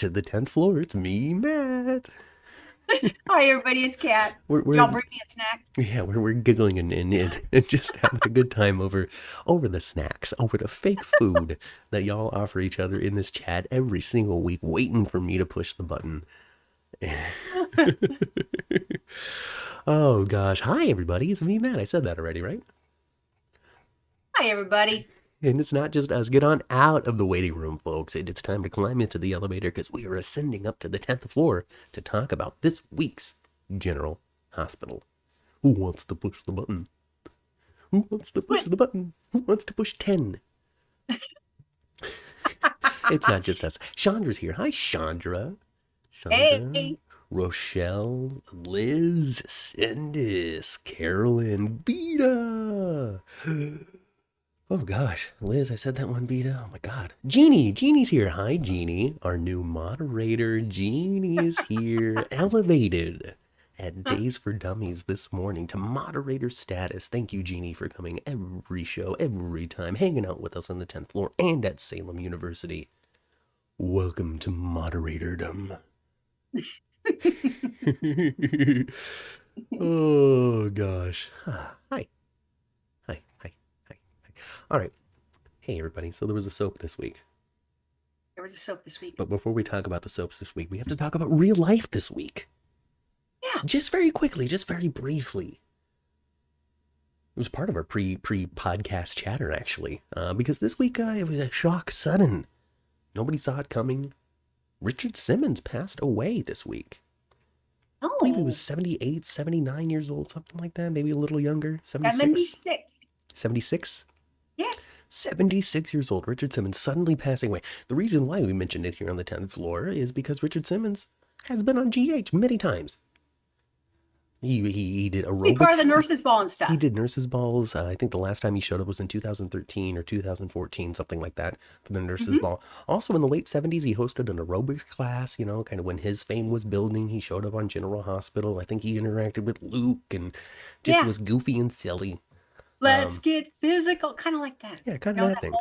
to the 10th floor. It's me, Matt. Hi, everybody. It's Kat. We're Y'all bring me a snack. yeah, we're giggling and just having a good time over the snacks, over the fake food that y'all offer each other in this chat every single week, waiting for me to push the button. Oh gosh. Hi everybody, it's me, Matt. I said that already, right? Hi, everybody. And it's not just us. Get on out of the waiting room, folks. It's time to climb into the elevator because we are ascending up to the 10th floor to talk about this week's General Hospital. Who wants to push the button? Who wants to push What? the button? Who wants to push 10? It's not just us. Chandra's here. Hi, Chandra. Chandra, Hey. Rochelle, Liz, Cindis, Carolyn, Vita. Oh gosh, Liz, I said that one, Vita. Oh my god. Jeannie's here. Hi, Jeannie. Our new moderator, Jeannie, is here. Elevated at Days for Dummies this morning to moderator status. Thank you, Jeannie, for coming every show, every time, hanging out with us on the 10th floor and at Salem University. Welcome to moderatordom. Oh gosh. Hi. Hi. Hi. Hi. Hi. All right. Hey everybody. So there was a soap this week. There was a soap this week. But before we talk about the soaps this week, we have to talk about real life this week. Yeah. Just very quickly, just very briefly. It was part of our pre-podcast chatter, actually. Because this week, it was a shock sudden. Nobody saw it coming. Richard Simmons passed away this week. I believe he was 78, 79 years old, something like that. Maybe a little younger. 76? 76? Yes. 76 years old, Richard Simmons suddenly passing away. The reason why we mentioned it here on the 10th floor is because Richard Simmons has been on GH many times. He did aerobics. Be part of the nurses' ball and stuff. He did nurses' balls. I think the last time he showed up was in 2013 or 2014, something like that, for the nurses' ball. Also, in the late 70s, he hosted an aerobics class, you know, kind of when his fame was building. He showed up on General Hospital. I think he interacted with Luke and just was goofy and silly. Let's get physical. Kind of like that. Yeah, kind of that thing.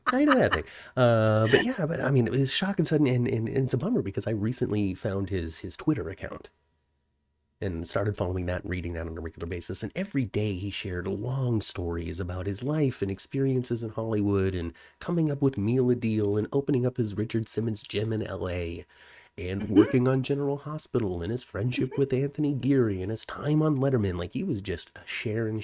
Kind of that thing. But yeah, but I mean, it was shock and sudden, and it's a bummer because I recently found his Twitter account and started following that and reading that on a regular basis. And every day he shared long stories about his life and experiences in Hollywood and coming up with Meal a Deal and opening up his Richard Simmons gym in LA and working on General Hospital and his friendship with Anthony Geary and his time on Letterman. Like, he was just sharing.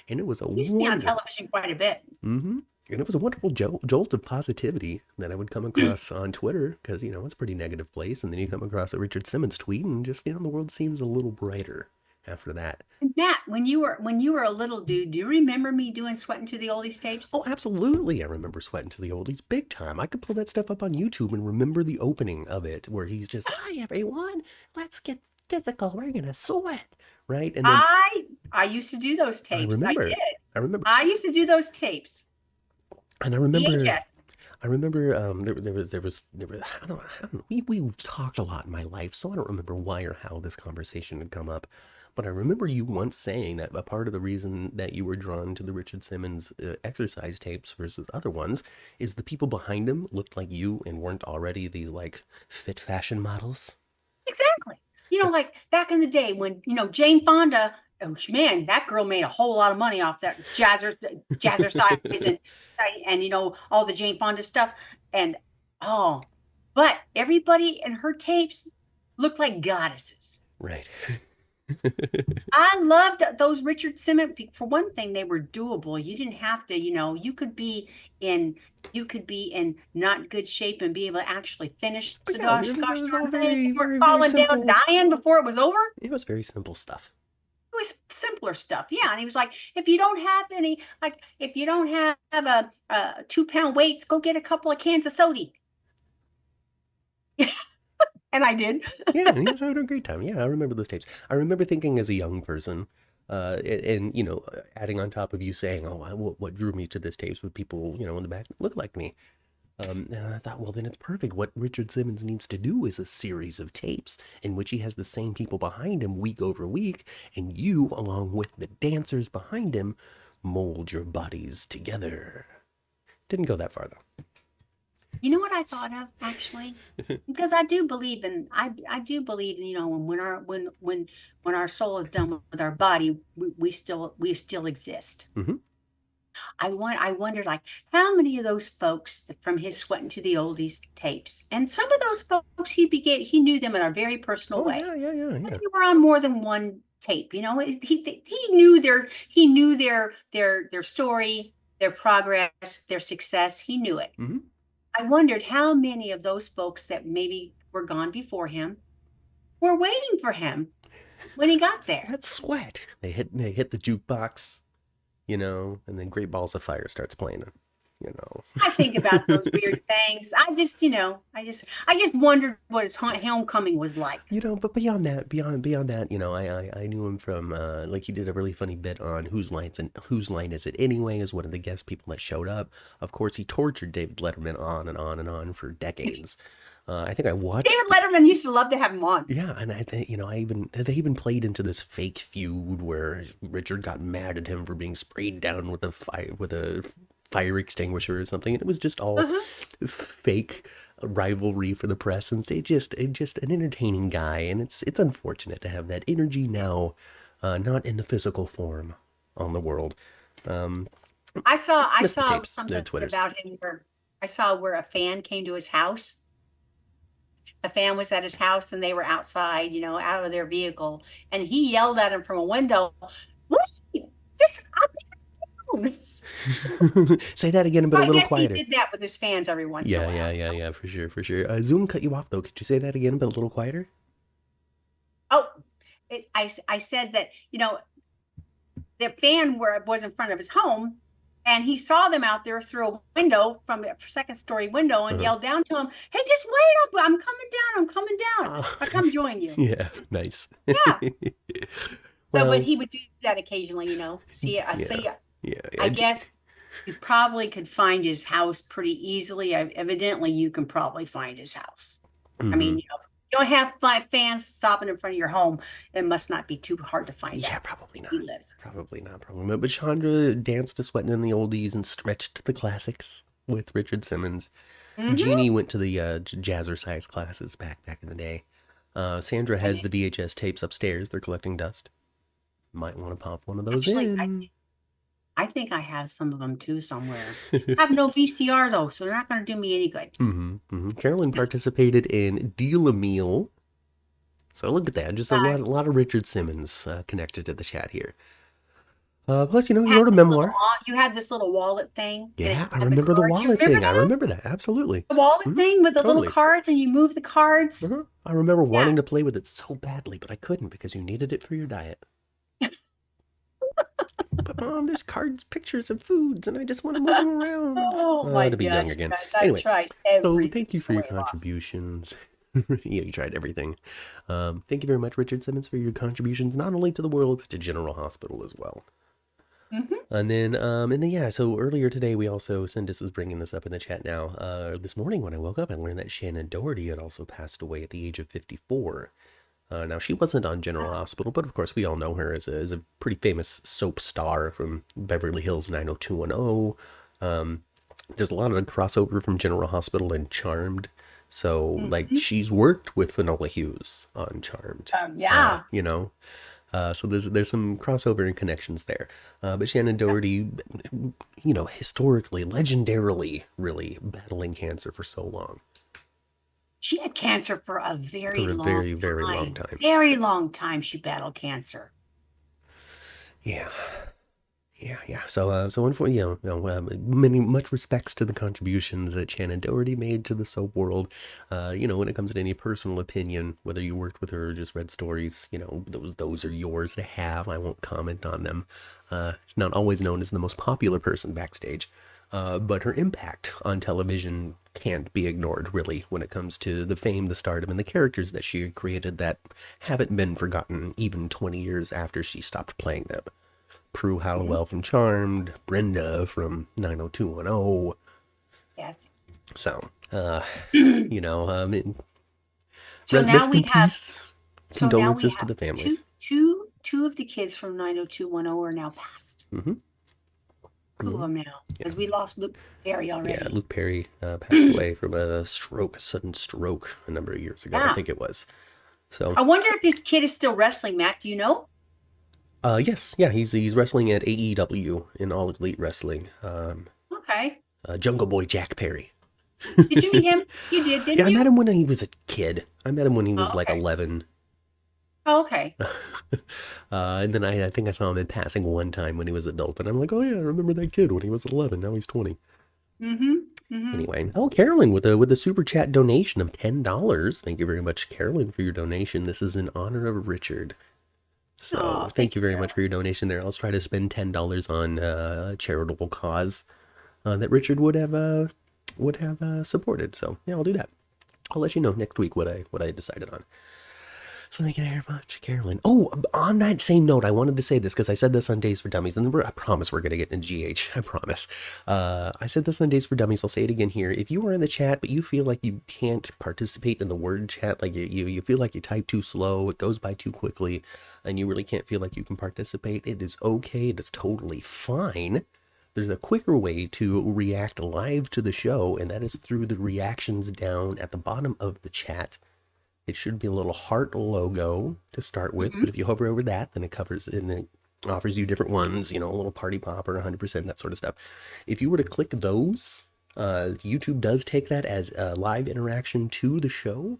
And it was a He used to be on television quite a bit. And it was a wonderful jolt of positivity that I would come across on Twitter because, you know, it's a pretty negative place. And then you come across a Richard Simmons tweet and just, you know, the world seems a little brighter after that. Matt, when you were a little dude, do you remember me doing Sweating to the Oldies tapes? Oh, absolutely. I remember Sweating to the Oldies big time. I could pull that stuff up on YouTube and remember the opening of it where he's just, hi, everyone, let's get physical. We're going to sweat. Right. And then I used to do those tapes. I did. I remember. I used to do those tapes. And I remember. VHS. I remember there was I don't know, we've talked a lot in my life, so I don't remember why or how this conversation had come up. But I remember you once saying that a part of the reason that you were drawn to the Richard Simmons exercise tapes versus other ones is the people behind him looked like you and weren't already these like fit fashion models. Exactly. You know, like back in the day when, you know, Jane Fonda, oh man, that girl made a whole lot of money off that jazzercise and you know, all the Jane Fonda stuff. And but everybody in her tapes looked like goddesses. Right. I loved those Richard Simmons. For one thing, they were doable. You didn't have to, you know, you could be in not good shape and be able to actually finish the gosh darn thing. You were falling down, dying before it was over. It was very simple stuff. It was simpler stuff. Yeah. And he was like, if you don't have a 2-pound weights, go get a couple of cans of soda. And I did. Yeah, he was having a great time. Yeah, I remember those tapes. I remember thinking as a young person, and you know, adding on top of you saying, "Oh, what drew me to this tapes with people, you know, in the back look like me." And I thought, well, then it's perfect. What Richard Simmons needs to do is a series of tapes in which he has the same people behind him week over week, and you, along with the dancers behind him, mold your bodies together. Didn't go that far though. You know what I thought of actually? Because I do believe in I do believe in, when our soul is done with our body, we still exist. Mm-hmm. I wonder like how many of those folks from his Sweating to the Oldies tapes, and some of those folks he knew them in a very personal Oh way. yeah. They were on more than one tape. He knew their story, their progress, their success. He knew it. Mm-hmm. I wondered how many of those folks that maybe were gone before him were waiting for him when he got there. That's Sweat. They hit the jukebox, and then Great Balls of Fire starts playing. I think about those weird things. I just wondered what his homecoming was like. But beyond that, I knew him from like he did a really funny bit on Whose Line Is It Anyway as one of the guest people that showed up. Of course, he tortured David Letterman on and on and on for decades. I think I watched. David Letterman used to love to have him on. Yeah, and I think they even played into this fake feud where Richard got mad at him for being sprayed down with a fire extinguisher or something, and it was just all fake rivalry for the press, and just an entertaining guy, and it's unfortunate to have that energy now, not in the physical form on the world. I saw tapes, something Twitters. about him where a fan came to his house. A fan was at his house and they were outside, out of their vehicle, and he yelled at him from a window, Say that again, but a little quieter. He did that with his fans every once in a while. Yeah, for sure. Zoom cut you off though. Could you say that again, but a little quieter? Oh, I said that, the fan was in front of his home, and he saw them out there through a window, from a second-story window, and yelled down to him, "Hey, just wait up! I'm coming down. I'll come join you." Yeah, nice. Yeah. So, but he would do that occasionally, I guess you probably could find his house pretty easily. Evidently, you can probably find his house. Mm-hmm. I mean, you don't have 5 fans stopping in front of your home. It must not be too hard to find out. Yeah, probably not. He lives. Probably not. But Chandra danced to Sweating in the Oldies and stretched the classics with Richard Simmons. Mm-hmm. Jeannie went to the jazzercise classes back in the day. Sandra has the VHS tapes upstairs. They're collecting dust. Might want to pop one of those in. I think I have some of them too somewhere. I have no VCR though, so they're not going to do me any good. Carolyn participated in Deal a Meal. So look at that. Just a lot of Richard Simmons connected to the chat here. Plus, he wrote a memoir. You had this little wallet thing. Yeah, I remember the wallet thing. I remember that. Absolutely. The wallet thing with the little cards, and you move the cards. I remember wanting to play with it so badly, but I couldn't because you needed it for your diet. But Mom, there's cards, pictures, and foods, and I just want to move them around. Oh my to be gosh, young again. Guys, anyway, so thank you for your contributions. Yeah, you tried everything. Thank you very much, Richard Simmons, for your contributions, not only to the world, but to General Hospital as well. And then, yeah, so earlier today, we also, Sindis is bringing this up in the chat now. This morning when I woke up, I learned that Shannon Doherty had also passed away at the age of 54. Now, she wasn't on General Hospital, but of course, we all know her as a pretty famous soap star from Beverly Hills 90210. There's a lot of crossover from General Hospital and Charmed. So, like, she's worked with Finola Hughes on Charmed. Yeah. So there's some crossover and connections there. But Shannon Doherty, historically, legendarily, really battling cancer for so long. She had cancer for a very long time. Very long time she battled cancer. Yeah. So unfortunately, much respects to the contributions that Shannon Doherty made to the soap world. When it comes to any personal opinion, whether you worked with her or just read stories, those are yours to have. I won't comment on them. Not always known as the most popular person backstage. But her impact on television can't be ignored, really, when it comes to the fame, the stardom, and the characters that she had created that haven't been forgotten even 20 years after she stopped playing them. Prue Halliwell from Charmed, Brenda from 90210. Yes. So, So rest in peace. Condolences to the families. Two of the kids from 90210 are now passed. Two of them now, Yeah. because we lost Luke Perry already. Yeah, Luke Perry passed away from a sudden stroke a number of years ago, I Yeah. think it was. So, I wonder if his kid is still wrestling, Matt. Do you know? yes, yeah, he's wrestling at AEW in All Elite Wrestling. Okay. Jungle Boy Jack Perry. Did you meet him? You did, Yeah, didn't I met you? him when he was a kid. I met him when he was Oh, like okay. 11. Oh, okay. And then I think I saw him in passing one time when he was adult, and I'm like, oh yeah, I remember that kid when he was 11. Now he's 20. Mm-hmm. Mm-hmm. Anyway, oh, Carolyn with a super chat donation of $10. Thank you very much, Carolyn, for your donation. This is in honor of Richard. So Aw, thank you very much for your donation there. I'll try to spend $10 on a charitable cause that Richard would have supported. So yeah, I'll do that. I'll let you know next week what I decided on. So thank you very much, Carolyn. Oh, on that same note, I wanted to say this because I said this on Days for Dummies, and I promise we're going to get into GH. I promise. I said this on Days for Dummies. I'll say it again here. If you are in the chat, but you feel like you can't participate in the word chat, like you feel like you type too slow, it goes by too quickly, and you really can't feel like you can participate, it is okay. It is totally fine. There's a quicker way to react live to the show, and that is through the reactions down at the bottom of the chat. It should be a little heart logo to start with, but if you hover over that, then it covers and it offers you different ones, a little party popper, 100%, that sort of stuff. If you were to click those, YouTube does take that as a live interaction to the show.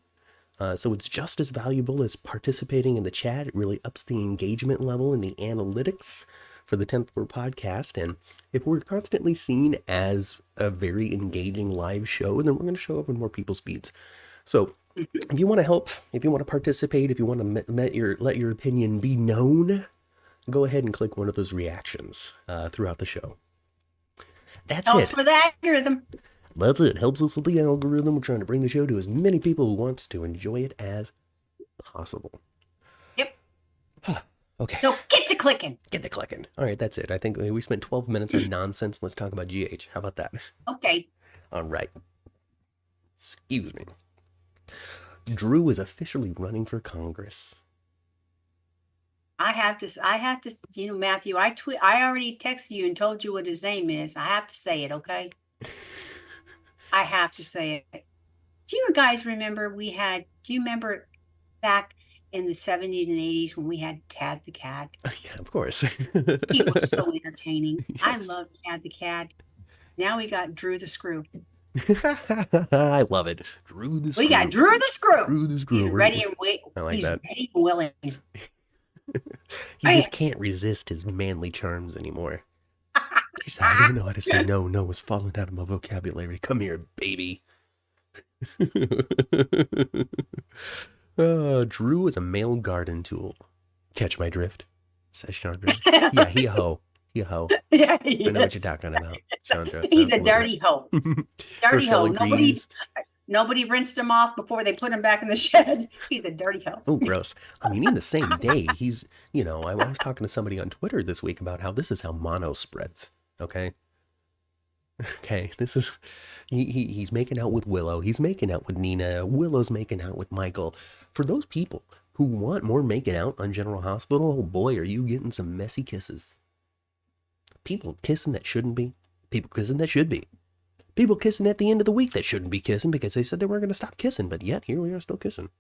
So it's just as valuable as participating in the chat. It really ups the engagement level and the analytics for the 10th Floor podcast. And if we're constantly seen as a very engaging live show, then we're going to show up in more people's feeds. So if you want to help, if you want to participate, if you want to let your opinion be known, go ahead and click one of those reactions throughout the show. That's it. For the algorithm. That's it. Helps us with the algorithm. We're trying to bring the show to as many people who wants to enjoy it as possible. Yep. Okay. So get to clicking. Get the clicking. All right, that's it. I think we spent 12 minutes on nonsense. Let's talk about GH. How about that? Okay. All right. Excuse me. Drew is officially running for Congress. I have to, Matthew, I already texted you and told you what his name is. I have to say it, okay? I have to say it. Do you guys remember do you remember back in the 70s and 80s when we had Tad the Cat? Yeah, of course. He was so entertaining. Yes. I loved Tad the Cat. Now we got Drew the Screw. I love it. Drew the Screw. We got Drew the Screw. Drew the Screw. He's ready and wait. I like He's that. ready and willing. He just can't resist his manly charms anymore. He's like, I don't know how to say no. No is falling out of my vocabulary. Come here, baby. Drew is a male garden tool. Catch my drift? Says Chandra. Yeah, he a hoe. He a hoe. Yeah, I know what you're talking about, Chandra. He's a dirty hoe. Dirty hoe. Rochelle agrees. Nobody rinsed him off before they put him back in the shed. He's a dirty hoe. Oh, gross. I mean, in the same day, he's, I was talking to somebody on Twitter this week about how this is how mono spreads. Okay. Okay. This is, he's making out with Willow. He's making out with Nina. Willow's making out with Michael. For those people who want more making out on General Hospital, oh boy, are you getting some messy kisses. People kissing that shouldn't be. People kissing that should be. People kissing at the end of the week that shouldn't be kissing because they said they weren't going to stop kissing, but yet here we are still kissing.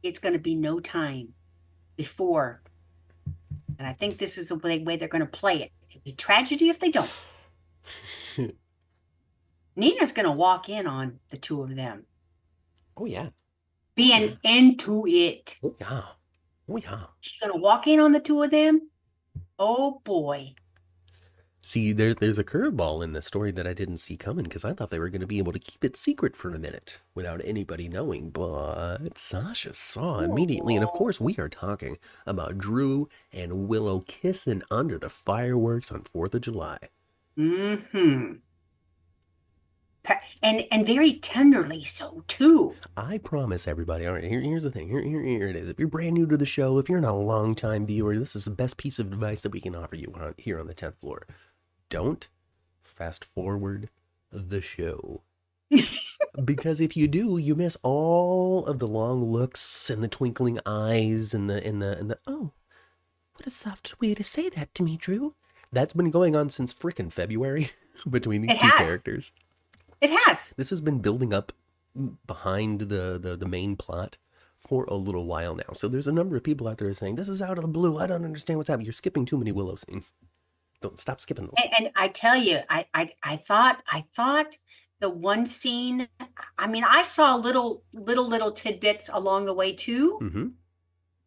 It's going to be no time before, and I think this is the way they're going to play it. It'd be tragedy if they don't. Nina's going to walk in on the two of them. Oh, yeah. Being into it. Oh, yeah. Oh, yeah. She's going to walk in on the two of them. Oh, boy. See, there's a curveball in the story that I didn't see coming because I thought they were going to be able to keep it secret for a minute without anybody knowing. But Sasha saw immediately. And of course, we are talking about Drew and Willow kissing under the fireworks on 4th of July. Mm-hmm. And very tenderly so, too. I promise everybody. All right, here's the thing. Here it is. If you're brand new to the show, if you're not a long-time viewer, this is the best piece of advice that we can offer you here on the 10th floor. Don't fast forward the show. Because if you do, you miss all of the long looks and the twinkling eyes and the oh, what a soft way to say that to me, Drew. That's been going on since frickin' February between these It two has. characters. It has. This has been building up behind the main plot for a little while now. So there's a number of people out there saying, this is out of the blue. I don't understand what's happening. You're skipping too many Willow scenes. Don't stop skipping those. And I tell you, I thought the one scene, I mean, I saw little tidbits along the way too. Mm-hmm.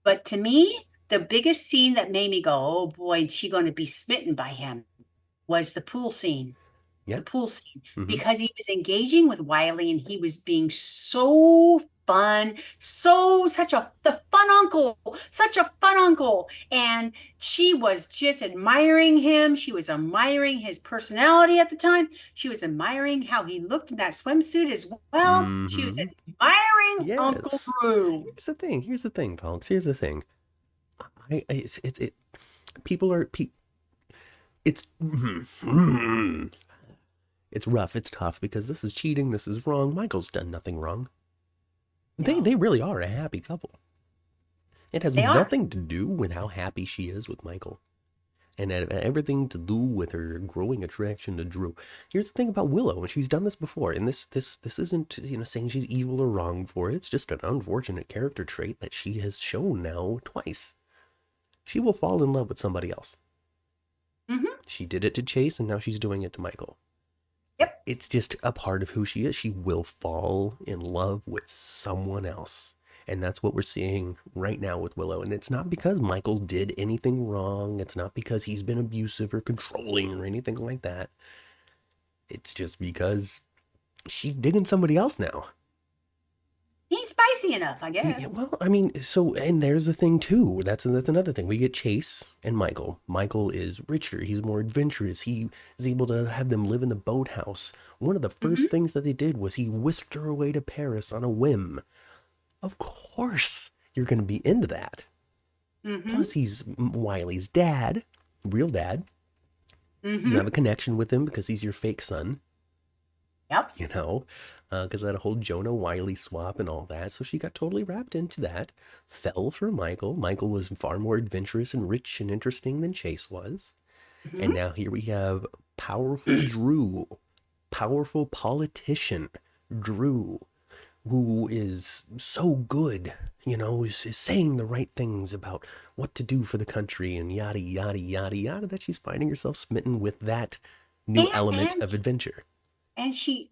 But to me, the biggest scene that made me go, oh boy, is she going to be smitten by him, was the pool scene. Yeah. The pool scene. Mm-hmm. Because he was engaging with Wiley and he was being so fun, the fun uncle. And she was just admiring him. She was admiring his personality at the time. She was admiring how he looked in that swimsuit as well. Mm-hmm. She was admiring Uncle Drew. Here's the thing, folks. Here's the thing. It's rough. It's tough because this is cheating. This is wrong. Michael's done nothing wrong. They really are a happy couple. It has nothing to do with how happy she is with Michael. And everything to do with her growing attraction to Drew. Here's the thing about Willow, and she's done this before, and this isn't, saying she's evil or wrong for it. It's just an unfortunate character trait that she has shown now twice. She will fall in love with somebody else. Mm-hmm. She did it to Chase, and now she's doing it to Michael. Yep. It's just a part of who she is. She will fall in love with someone else. And that's what we're seeing right now with Willow. And it's not because Michael did anything wrong. It's not because he's been abusive or controlling or anything like that. It's just because she's digging somebody else now. He's spicy enough, I guess. Yeah, well, I mean, and there's the thing too. That's another thing. We get Chase and Michael. Michael is richer. He's more adventurous. He is able to have them live in the boathouse. One of the first things that they did was he whisked her away to Paris on a whim. Of course, you're going to be into that. Mm-hmm. Plus, he's Wiley's dad, real dad. Mm-hmm. You have a connection with him because he's your fake son. Yep. Because that whole Jonah Wiley swap and all that. So she got totally wrapped into that. Fell for Michael. Michael was far more adventurous and rich and interesting than Chase was. Mm-hmm. And now here we have powerful Drew. Powerful politician Drew. Who is so good, is saying the right things about what to do for the country and yada, yada, yada, yada, that she's finding herself smitten with that new element of adventure. And she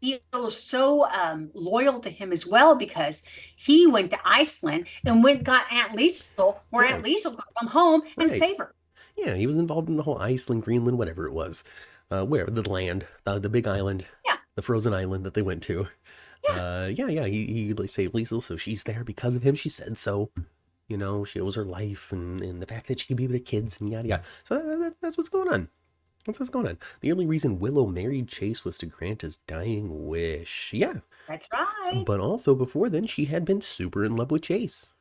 feels so loyal to him as well because he went to Iceland and got Aunt Liesel, where Aunt Liesel could come home and save her. Yeah, he was involved in the whole Iceland, Greenland, whatever it was. The land, the big island. Yeah. The frozen island that they went to. Yeah. He saved Liesel, so she's there because of him. She said so. She owes her life and the fact that she can be with the kids and yada yada. So that's what's going on. That's what's going on. The only reason Willow married Chase was to grant his dying wish. Yeah. That's right. But also before then, she had been super in love with Chase.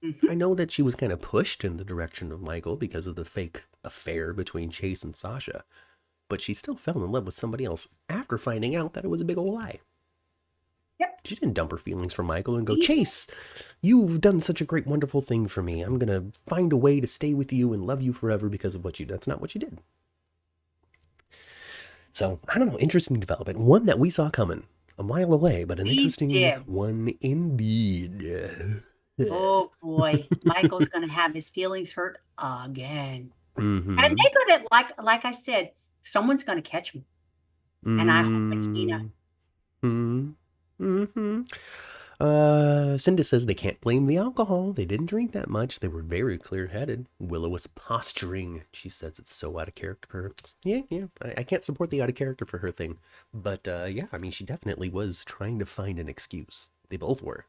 Mm-hmm. I know that she was kind of pushed in the direction of Michael because of the fake affair between Chase and Sasha. But she still fell in love with somebody else after finding out that it was a big old lie. Yep. She didn't dump her feelings for Michael and go, Chase, you've done such a great, wonderful thing for me. I'm going to find a way to stay with you and love you forever because of what you did. That's not what you did. So, I don't know, interesting development. One that we saw coming a mile away, but an interesting one indeed. Oh, boy. Michael's going to have his feelings hurt again. Mm-hmm. And they could have, like I said, someone's going to catch me. And I hope it's Ina. Mm-hmm. Cinda says they can't blame the alcohol. They didn't drink that much. They were very clear-headed. Willow was posturing. She says it's so out of character for her. Yeah. I can't support the out of character for her thing. But, she definitely was trying to find an excuse. They both were.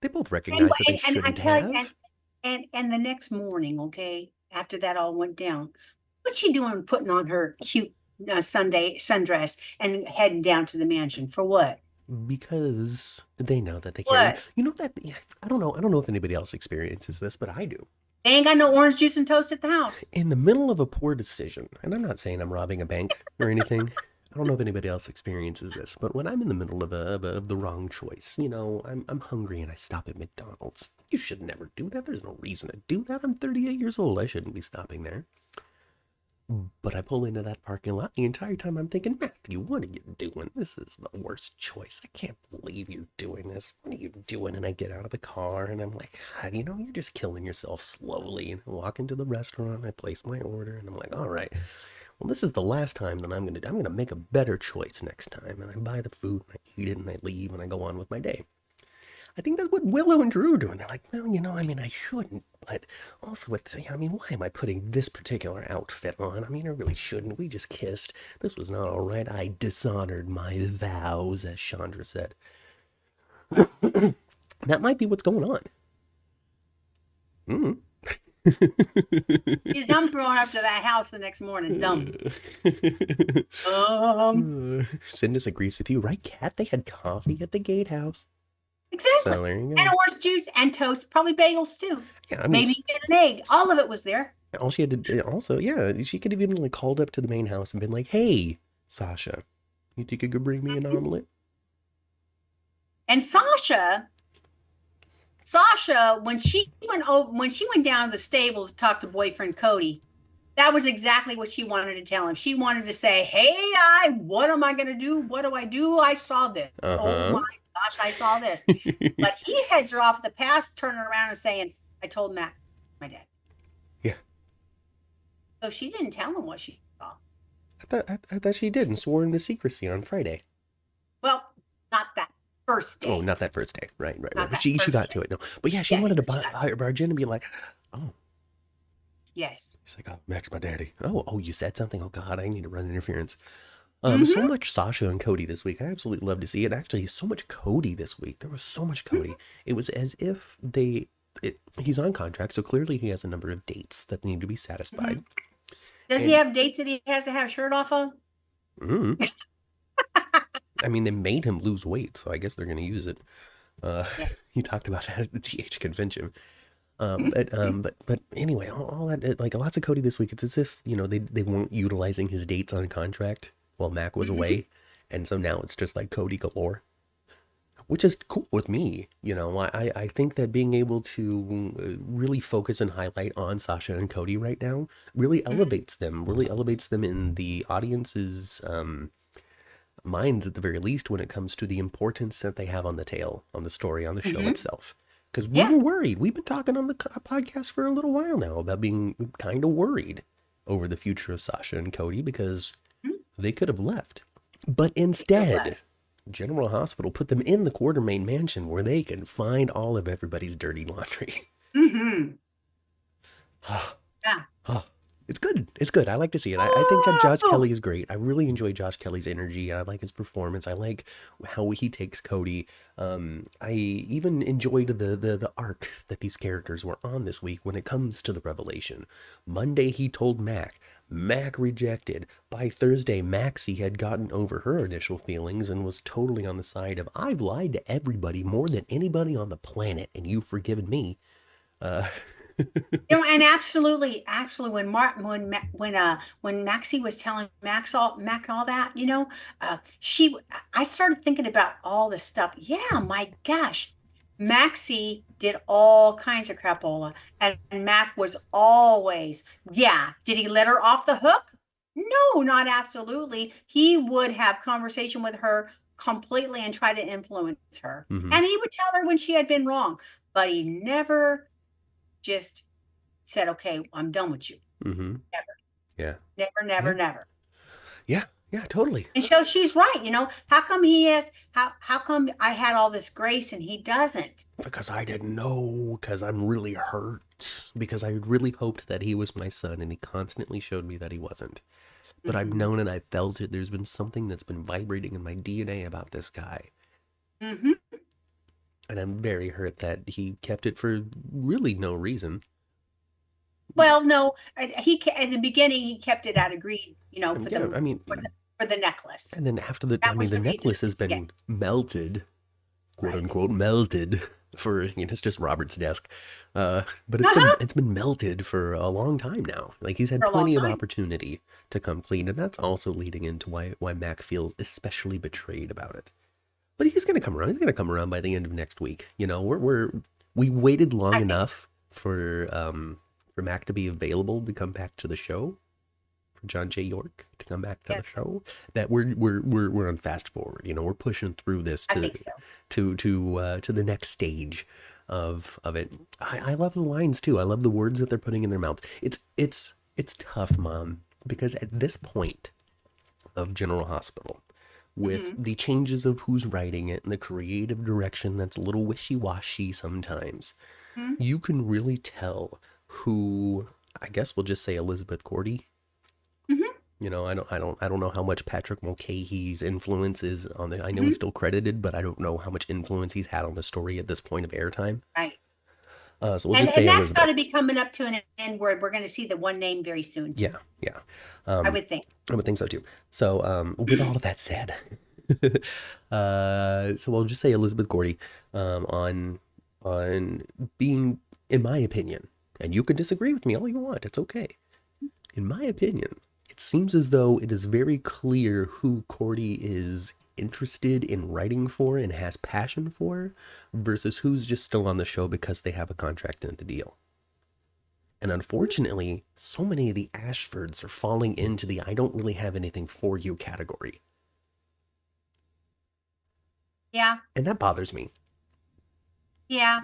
They both recognized that they shouldn't have. And the next morning, okay, after that all went down, what's she doing putting on her cute Sunday sundress and heading down to the mansion? For what? Because they know that they can't. I don't know if anybody else experiences this, but I do. They ain't got no orange juice and toast at the house. In the middle of a poor decision, and I'm not saying I'm robbing a bank or anything, I don't know if anybody else experiences this, but when I'm in the middle of the wrong choice, you know, I'm hungry and I stop at McDonald's. You should never do that. There's no reason to do that. I'm 38 years old. I shouldn't be stopping there. But I pull into that parking lot. The entire time I'm thinking, Matthew, what are you doing? This is the worst choice. I can't believe you're doing this. What are you doing? And I get out of the car and I'm like, God, you know, you're just killing yourself slowly. And I walk into the restaurant. I place my order and I'm like, all right, well, this is the last time that I'm gonna make a better choice next time. And I buy the food and I eat it and I leave and I go on with my day. I think that's what Willow and Drew are doing. They're like, well, you know, I mean, I shouldn't, but also, I mean, why am I putting this particular outfit on? I mean, I really shouldn't. We just kissed. This was not all right. I dishonored my vows, as Chandra said. That might be what's going on. He's dumb growing up to that house the next morning. Dumb. Sin disagrees with you, right, Kat? They had coffee at the gatehouse. Exactly. So there you go. And orange juice and toast, probably bagels too. Yeah, I mean, maybe an egg. All of it was there. All she had to do, also, yeah, she could have even like called up to the main house and been like, "Hey, Sasha, you think you could bring me an omelet?" And Sasha, when she went down to the stables to talk to boyfriend Cody, that was exactly what she wanted to tell him. She wanted to say, "Hey, what am I going to do? What do I do? I saw this. Oh my gosh, I saw this." But he heads her off at the past, turning around and saying, "I told Mac, my dad." Yeah. So she didn't tell him what she saw. I thought she did and swore into secrecy on Friday. Well, not that first day. Oh, not that first day. Right. But she got to it. No. But yeah, she wanted to barge in and be like, "Oh." Yes. He's like, "Oh, Mac's my daddy." Oh, you said something? Oh, God, I need to run interference. So much Sasha and Cody this week. I absolutely love to see it. Actually, so much Cody this week. There was so much Cody. It was as if he's on contract, so clearly he has a number of dates that need to be satisfied. Does he have dates that he has to have shirt off of? I mean, they made him lose weight, so I guess they're going to use it. He talked about that at the TH convention. But anyway, all that, like lots of Cody this week. It's as if, you know, they weren't utilizing his dates on contract while Mac was away, and so now it's just like Cody galore, which is cool with me. You know, I think that being able to really focus and highlight on Sasha and Cody right now really elevates them in the audience's minds, at the very least, when it comes to the importance that they have on the tale, on the story, on the show itself. Because we were worried. We've been talking on the podcast for a little while now about being kind of worried over the future of Sasha and Cody because they could have left. But instead, General Hospital put them in the Quartermain mansion where they can find all of everybody's dirty laundry. It's good. It's good. I like to see it. I think that Josh Kelly is great. I really enjoy Josh Kelly's energy. I like his performance. I like how he takes Cody. I even enjoyed the arc that these characters were on this week when it comes to the revelation. Monday, he told Mac. Mac rejected. By Thursday, Maxie had gotten over her initial feelings and was totally on the side of, "I've lied to everybody more than anybody on the planet, and you've forgiven me." You know, and absolutely, when Maxie was telling Mac all that, you know, I started thinking about all this stuff. Yeah, my gosh, Maxie did all kinds of crapola, and Mac was always, did he let her off the hook? No, not absolutely. He would have conversation with her completely and try to influence her, and he would tell her when she had been wrong, but he never just said, "Okay, I'm done with you." Never. Yeah. Never. Yeah, totally. And so she's right. You know, how come how come I had all this grace and he doesn't? Because I didn't know, because I'm really hurt, because I really hoped that he was my son and he constantly showed me that he wasn't. But I've known and I've felt it. There's been something that's been vibrating in my DNA about this guy. And I'm very hurt that he kept it for really no reason. Well, no, in the beginning he kept it out of greed, you know, for the necklace. And then after the necklace has been melted, quote unquote melted. for, it's just Robert's desk. But it's been melted for a long time now. Like, he's had For a long plenty of time. opportunity to come clean, and that's also leading into why Mac feels especially betrayed about it. But he's gonna come around. He's gonna come around by the end of next week. We waited long I think so. enough for Mac to be available to come back to the show, for John J. York to come back to Yeah. the show, that we're on fast forward. We're pushing through this I think so. to the next stage of it. I love the lines too. I love the words that they're putting in their mouths. It's tough, Mom, because at this point of General Hospital, with the changes of who's writing it and the creative direction that's a little wishy-washy sometimes, Mhm. you can really tell who, I guess we'll just say Elizabeth Cordy. Mhm. I don't know how much Patrick Mulcahy's influence is on the. I know he's still credited, but I don't know how much influence he's had on the story at this point of airtime. Right. So we'll And just say that's got Elizabeth. to be coming up to an end where we're going to see the one name very soon. Yeah, yeah. I would think. I would think so too. So, with all of that said, so we'll just say Elizabeth Gordy, on being, in my opinion, and you can disagree with me all you want. It's okay. In my opinion, it seems as though it is very clear who Cordy is interested in writing for and has passion for, versus who's just still on the show because they have a contract and a deal. And unfortunately, so many of the Ashfords are falling into the I don't really have anything for you category. Yeah. And that bothers me. Yeah.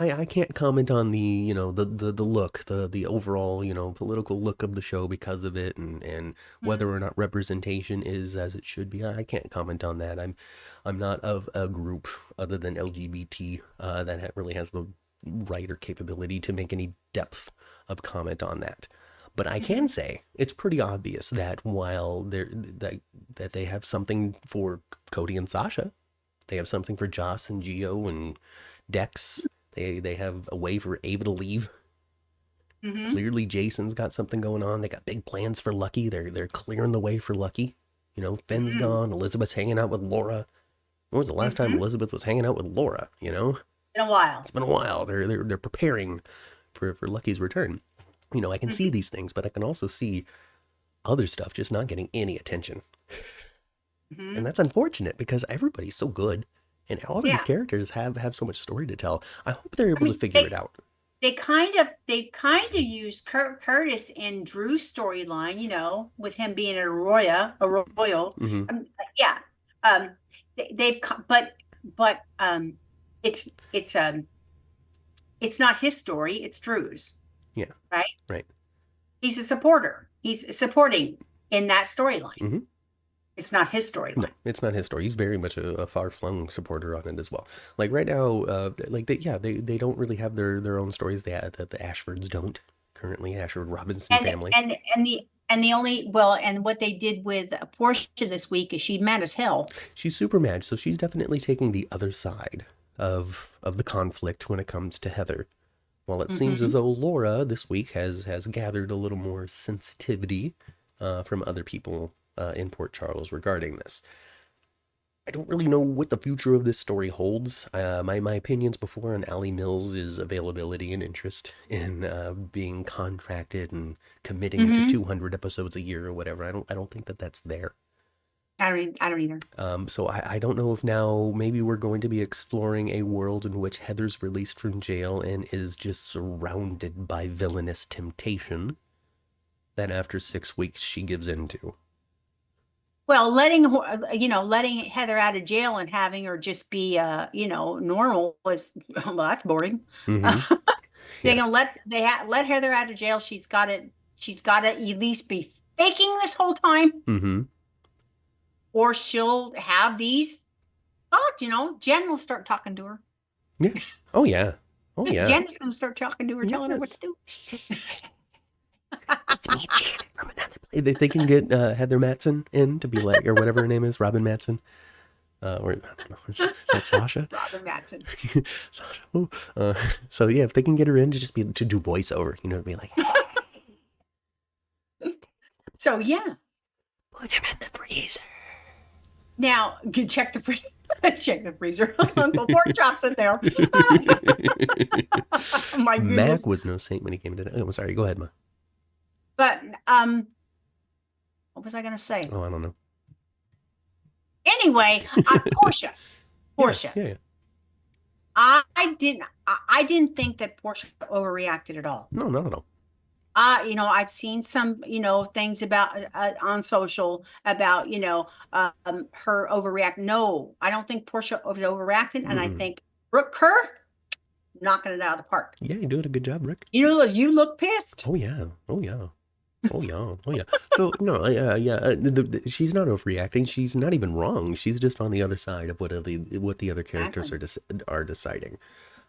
I can't comment on the the look, the overall political look of the show because of it, and whether or not representation is as it should be. I can't comment on that. I'm not of a group other than LGBT that really has the right or capability to make any depth of comment on that. But I can say it's pretty obvious that while that they have something for Cody and Sasha, they have something for Joss and Gio and Dex. They have a way for Ava to leave. Clearly, Jason's got something going on. They got big plans for Lucky. They're clearing the way for Lucky. Finn's gone. Elizabeth's hanging out with Laura. When was the last time Elizabeth was hanging out with Laura? In a while. It's been a while. They're preparing for Lucky's return. I can see these things, but I can also see other stuff just not getting any attention. And that's unfortunate because everybody's so good and all of these characters have so much story to tell. I hope they're able to figure it out. They kind of used Curtis and Drew's storyline, with him being a royal. Yeah. But it's not his story, it's Drew's. Yeah. Right. He's a supporter. He's supporting in that storyline. It's not his storyline. No, it's not his story. He's very much a far-flung supporter on it as well. Like right now, they don't really have their own stories. That the Ashfords don't currently. Ashford Robinson family. And what they did with Portia this week is she's mad as hell. She's super mad, so she's definitely taking the other side of the conflict when it comes to Heather. Well, it seems as though Laura this week has gathered a little more sensitivity from other people in Port Charles regarding this. I don't really know what the future of this story holds. My opinions before on Allie Mills' availability and interest in being contracted and committing to 200 episodes a year or whatever. I don't think that's there. I don't either. So I don't know if now maybe we're going to be exploring a world in which Heather's released from jail and is just surrounded by villainous temptation that after 6 weeks she gives into. Well, letting Heather out of jail and having her just be, normal was, well, that's boring. They're gonna let Heather out of jail. She's got to at least be faking this whole time, or she'll have these thoughts. Jen will start talking to her. Yeah. Oh yeah. Jen is gonna start talking to her, telling her what to do. It's me, Janet, from another place. They can get Heather Matson in to be like, or whatever her name is, Robin Matson. Or I don't know, is that Sasha? Robin Matson. Sasha. So yeah, if they can get her in to just to do voiceover, to be like, so yeah, put him in the freezer. Now check the freezer. Check the freezer. Uncle Pork Chop's in there. Oh my Mac goodness. was no saint when he came to. Oh, I'm sorry. Go ahead, Ma. But what was I gonna say? Oh, I don't know. Anyway, Portia. Portia. Yeah. I didn't think that Portia overreacted at all. No, not at all. I've seen some, things about on social about, her overreact. No, I don't think Portia was overreacting, and I think Brooke Kerr knocking it out of the park. Yeah, you're doing a good job, Rick. You look pissed. Oh yeah. So no, she's not overreacting. She's not even wrong. She's just on the other side of what the other characters are deciding.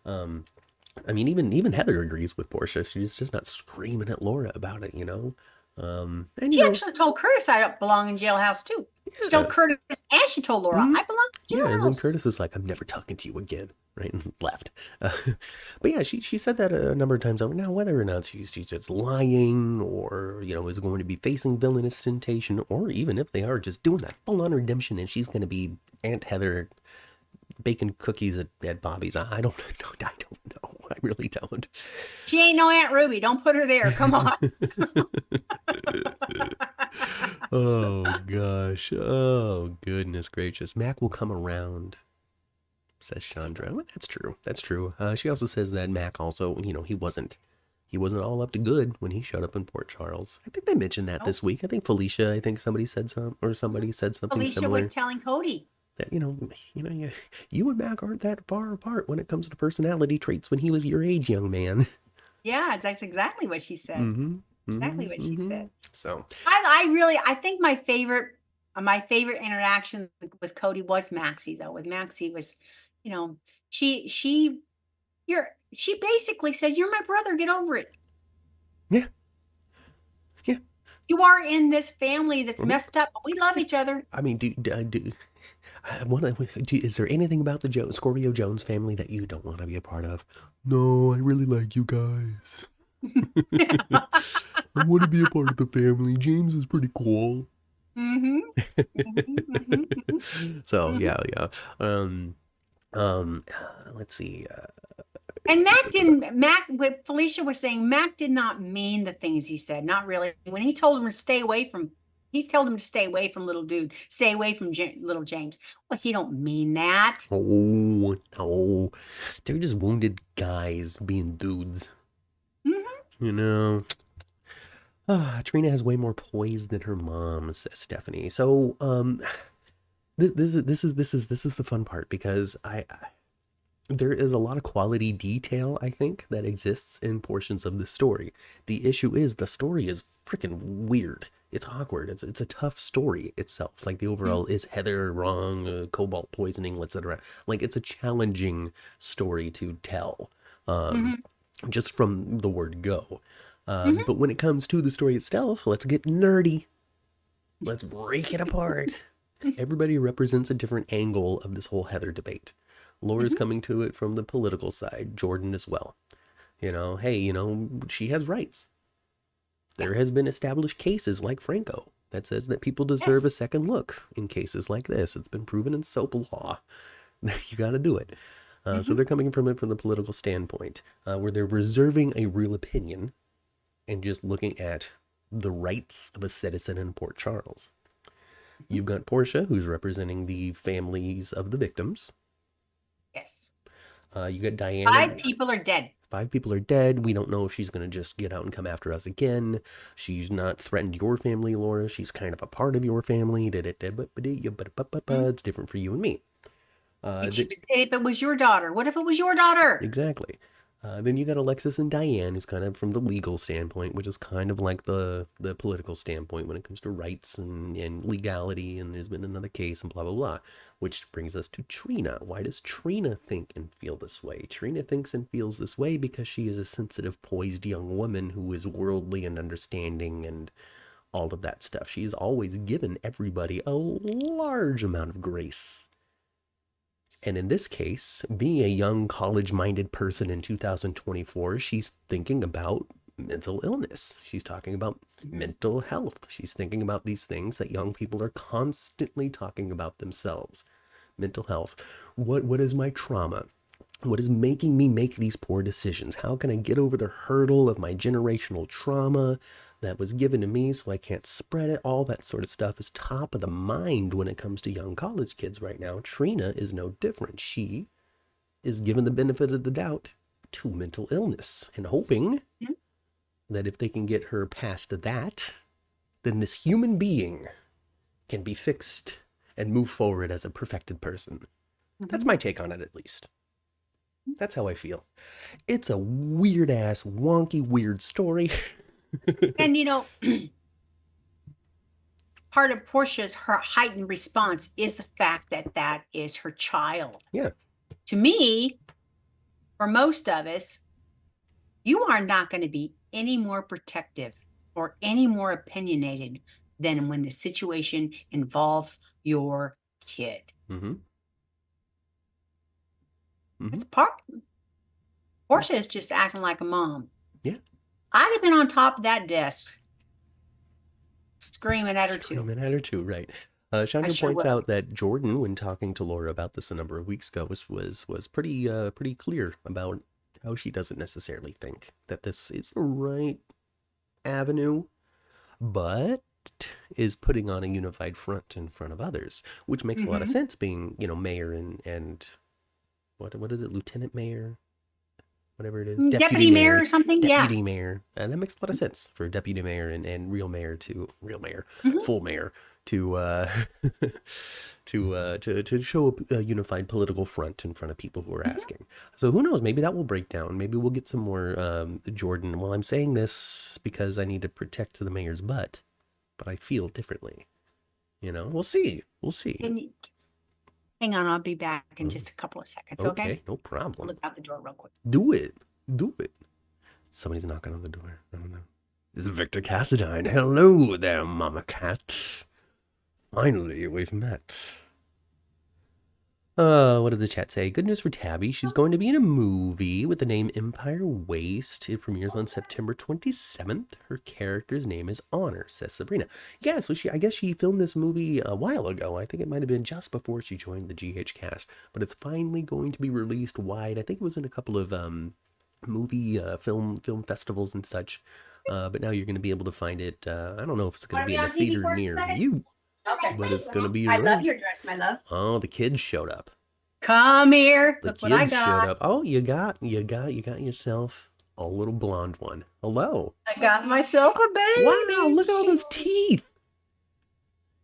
I mean, even Heather agrees with Portia. She's just not screaming at Laura about it, And she actually told Curtis I don't belong in jailhouse too. She told Curtis and she told Laura I belong in jailhouse. Yeah, and then Curtis was like, "I'm never talking to you again," right, and left. But yeah, she said that a number of times over. Now, whether or not she's just lying, or is going to be facing villainous temptation, or even if they are just doing that full-on redemption, and she's going to be Aunt Heather baking cookies at Bobby's. I don't know. I really don't. She ain't no Aunt Ruby. Don't put her there. Come on. Oh gosh. Oh goodness gracious. Mac will come around, says Chandra. Well, that's true. She also says that Mac also, he wasn't all up to good when he showed up in Port Charles. I think they mentioned that this week. I think somebody said something Felicia similar. was telling Cody that you and Mac aren't that far apart when it comes to personality traits when he was your age, young man. Yeah, that's exactly what she said. Exactly what she said. So I think my favorite interaction with Cody was Maxie, though. With Maxie was, she basically said, "You're my brother. Get over it." Yeah. You are in this family that's messed up, but we love each other. I mean, is there anything about the Scorpio Jones family that you don't want to be a part of? No, I really like you guys. I want to be a part of the family. James is pretty cool. So yeah. Let's see. And what Felicia was saying, Mac did not mean the things he said. Not really. When he told him to stay away from little dude, stay away from little James. Well, he don't mean that. Oh, no. They're just wounded guys being dudes. Trina has way more poise than her mom, says Stephanie. So, this is the fun part, because there is a lot of quality detail, I think, that exists in portions of the story. The issue is the story is freaking weird. It's awkward. It's a tough story itself. Like, the overall, is Heather wrong? Cobalt poisoning, etc. Like, it's a challenging story to tell, just from the word go. But when it comes to the story itself, let's get nerdy. Let's break it apart. Everybody represents a different angle of this whole Heather debate. Laura's coming to it from the political side. Jordan as well. She has rights. There has been established cases like Franco that says that people deserve a second look in cases like this. It's been proven in soap law. You got to do it. So they're coming from it from the political standpoint, where they're reserving a real opinion and just looking at the rights of a citizen in Port Charles. You've got Portia, who's representing the families of the victims. Yes. You got Diana. 5 people are dead. 5 people are dead. We don't know if she's going to just get out and come after us again. She's not threatened your family, Laura. She's kind of a part of your family. It's different for you and me. If it was your daughter, what if it was your daughter? Exactly. Then you got Alexis and Diane, who's kind of from the legal standpoint, which is kind of like the political standpoint when it comes to rights and legality, and there's been another case and blah, blah, blah. Which brings us to Trina. Why does Trina think and feel this way? Trina thinks and feels this way because she is a sensitive, poised young woman who is worldly and understanding and all of that stuff. She has always given everybody a large amount of grace. And in this case, being a young college-minded person in 2024, she's thinking about mental illness. She's talking about mental health. She's thinking about these things that young people are constantly talking about themselves. Mental health. What is my trauma? What is making me make these poor decisions? How can I get over the hurdle of my generational trauma that was given to me so I can't spread it? All that sort of stuff is top of the mind when it comes to young college kids right now. Trina is no different. She is given the benefit of the doubt to mental illness and hoping that if they can get her past that, then this human being can be fixed and move forward as a perfected person. That's my take on it, at least. That's how I feel. It's a weird ass, wonky, weird story. And part of Portia's her heightened response is the fact that that is her child. Yeah. To me, for most of us, you are not going to be any more protective or any more opinionated than when the situation involves your kid. It's part. Portia is just acting like a mom. Yeah. I'd have been on top of that desk, screaming at her too. Screaming at her too, right. Chandra points out that Jordan, when talking to Laura about this a number of weeks ago, was pretty clear about how she doesn't necessarily think that this is the right avenue, but is putting on a unified front in front of others, which makes a lot of sense, being, mayor and what is it, lieutenant mayor, whatever it is, deputy mayor or something. Deputy mayor, and that makes a lot of sense for deputy mayor and full mayor to show a unified political front in front of people who are asking. So who knows, maybe that will break down. Maybe we'll get some more Jordan. Well, I'm saying this because I need to protect the mayor's butt, but I feel differently. We'll see. Hang on, I'll be back in just a couple of seconds. Okay, no problem. Look out the door real quick. Do it. Somebody's knocking on the door. I don't know. This is Victor Cassadine. Hello there, Mama Cat. Finally, we've met. What did the chat say? Good news for Tabby. She's going to be in a movie with the name Empire Waste. It premieres on September 27th. Her character's name is Honor, says Sabrina. Yeah, so I guess she filmed this movie a while ago. I think it might have been just before she joined the GH cast. But it's finally going to be released wide. I think it was in a couple of movie film festivals and such. But now you're going to be able to find it. I don't know if it's going to be in a theater near you. Okay. But it's going to be I around. love your dress, my love. Oh, the kids showed up. Come here. The Look kids what I got. showed up. Oh, you got yourself a little blonde one. Hello. I got myself a baby. Wow, look at all those teeth.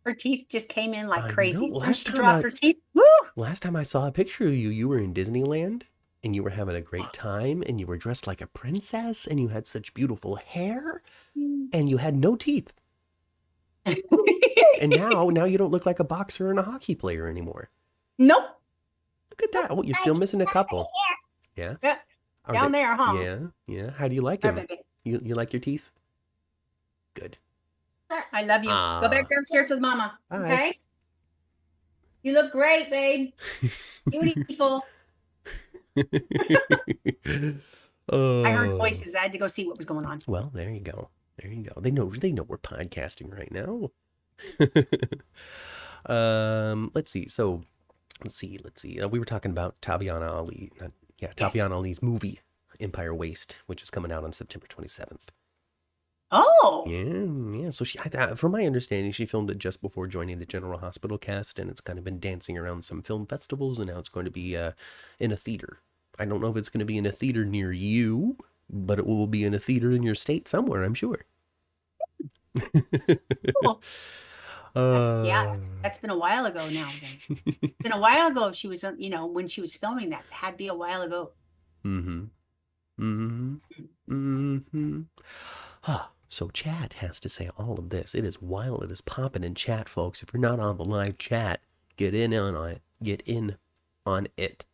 Her teeth just came in like I crazy. know. Since she dropped her teeth. Woo! Last time I saw a picture of you, you were in Disneyland and you were having a great time and you were dressed like a princess and you had such beautiful hair and you had no teeth. And now you don't look like a boxer and a hockey player anymore. Nope. Look at that. Oh, you're still missing a couple. Yeah. Down there, huh? Yeah. How do you like them? You like your teeth? Good. I love you. Go back downstairs with Mama. Bye. Okay? You look great, babe. Beautiful. I heard voices. I had to go see what was going on. Well, there you go. They know we're podcasting right now. Let's see. We were talking about Tabyana Ali. Tabyana Ali's movie Empire Waste, which is coming out on September 27th. Oh. Yeah. So from my understanding, she filmed it just before joining the General Hospital cast, and it's kind of been dancing around some film festivals, and now it's going to be in a theater. I don't know if it's going to be in a theater near you, but it will be in a theater in your state somewhere, I'm sure. Cool. That's been a while ago now. Then. It's been a while ago. She was, when she was filming that. It had to be a while ago. So chat has to say all of this. It is wild. It is popping in chat, folks. If you're not on the live chat, get in on it. Get in on it.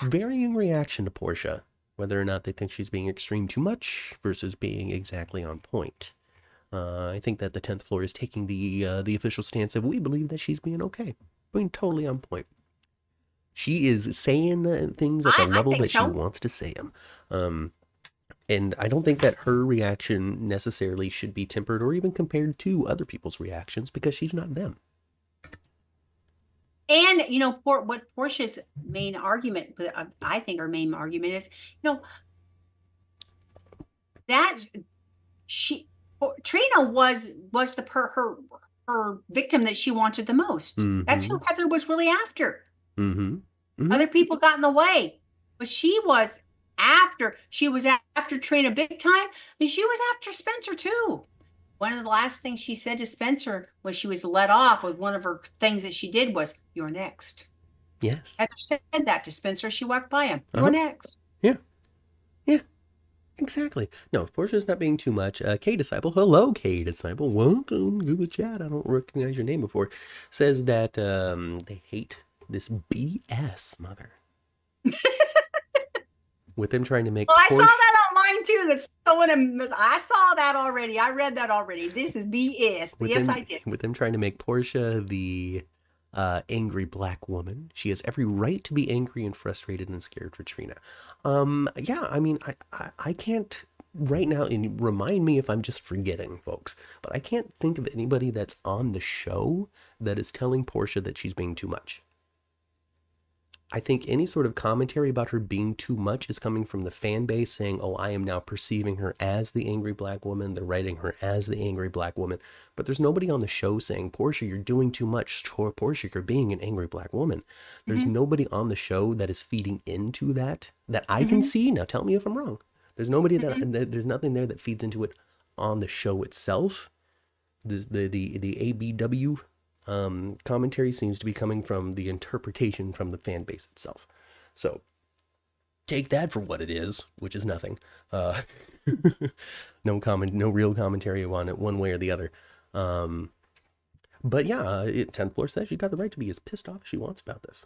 Varying reaction to Portia, whether or not they think she's being extreme too much versus being exactly on point. I think that the 10th floor is taking the official stance of we believe that she's being okay, being totally on point. She is saying things at the level that she wants to say them. And I don't think that her reaction necessarily should be tempered or even compared to other people's reactions because she's not them. And what Portia's main argument, I think her main argument is, that Trina was her victim that she wanted the most. That's who Heather was really after. Other people got in the way, but she was after Trina big time, and she was after Spencer too. One of the last things she said to Spencer when she was let off with one of her things that she did was, "You're next." Yes. Heather said that to Spencer. She walked by him. "You're next." Yeah. Yeah. Exactly. No, Portia's not being too much. K-Disciple, hello, K-Disciple. Welcome to the chat. I don't recognize your name before. Says that they hate this BS, mother. With them trying to make. Well, I saw that on mine too. That's I saw that already. I read that already. This is BS. Yes, I did. With them trying to make Portia the angry black woman. She has every right to be angry and frustrated and scared for Trina. Yeah, I mean, I can't right now, and remind me if I'm just forgetting, folks, but I can't think of anybody that's on the show that is telling Portia that she's being too much. I think any sort of commentary about her being too much is coming from the fan base saying, oh, I am now perceiving her as the angry black woman. They're writing her as the angry black woman. But there's nobody on the show saying, Portia, you're doing too much. Portia, you're being an angry black woman. There's nobody on the show that is feeding into that I can see. Now tell me if I'm wrong. There's nobody there's nothing there that feeds into it on the show itself. The ABW commentary seems to be coming from the interpretation from the fan base itself. So take that for what it is, which is nothing. No real commentary on it one way or the other. But yeah, 10th floor says she's got the right to be as pissed off as she wants about this.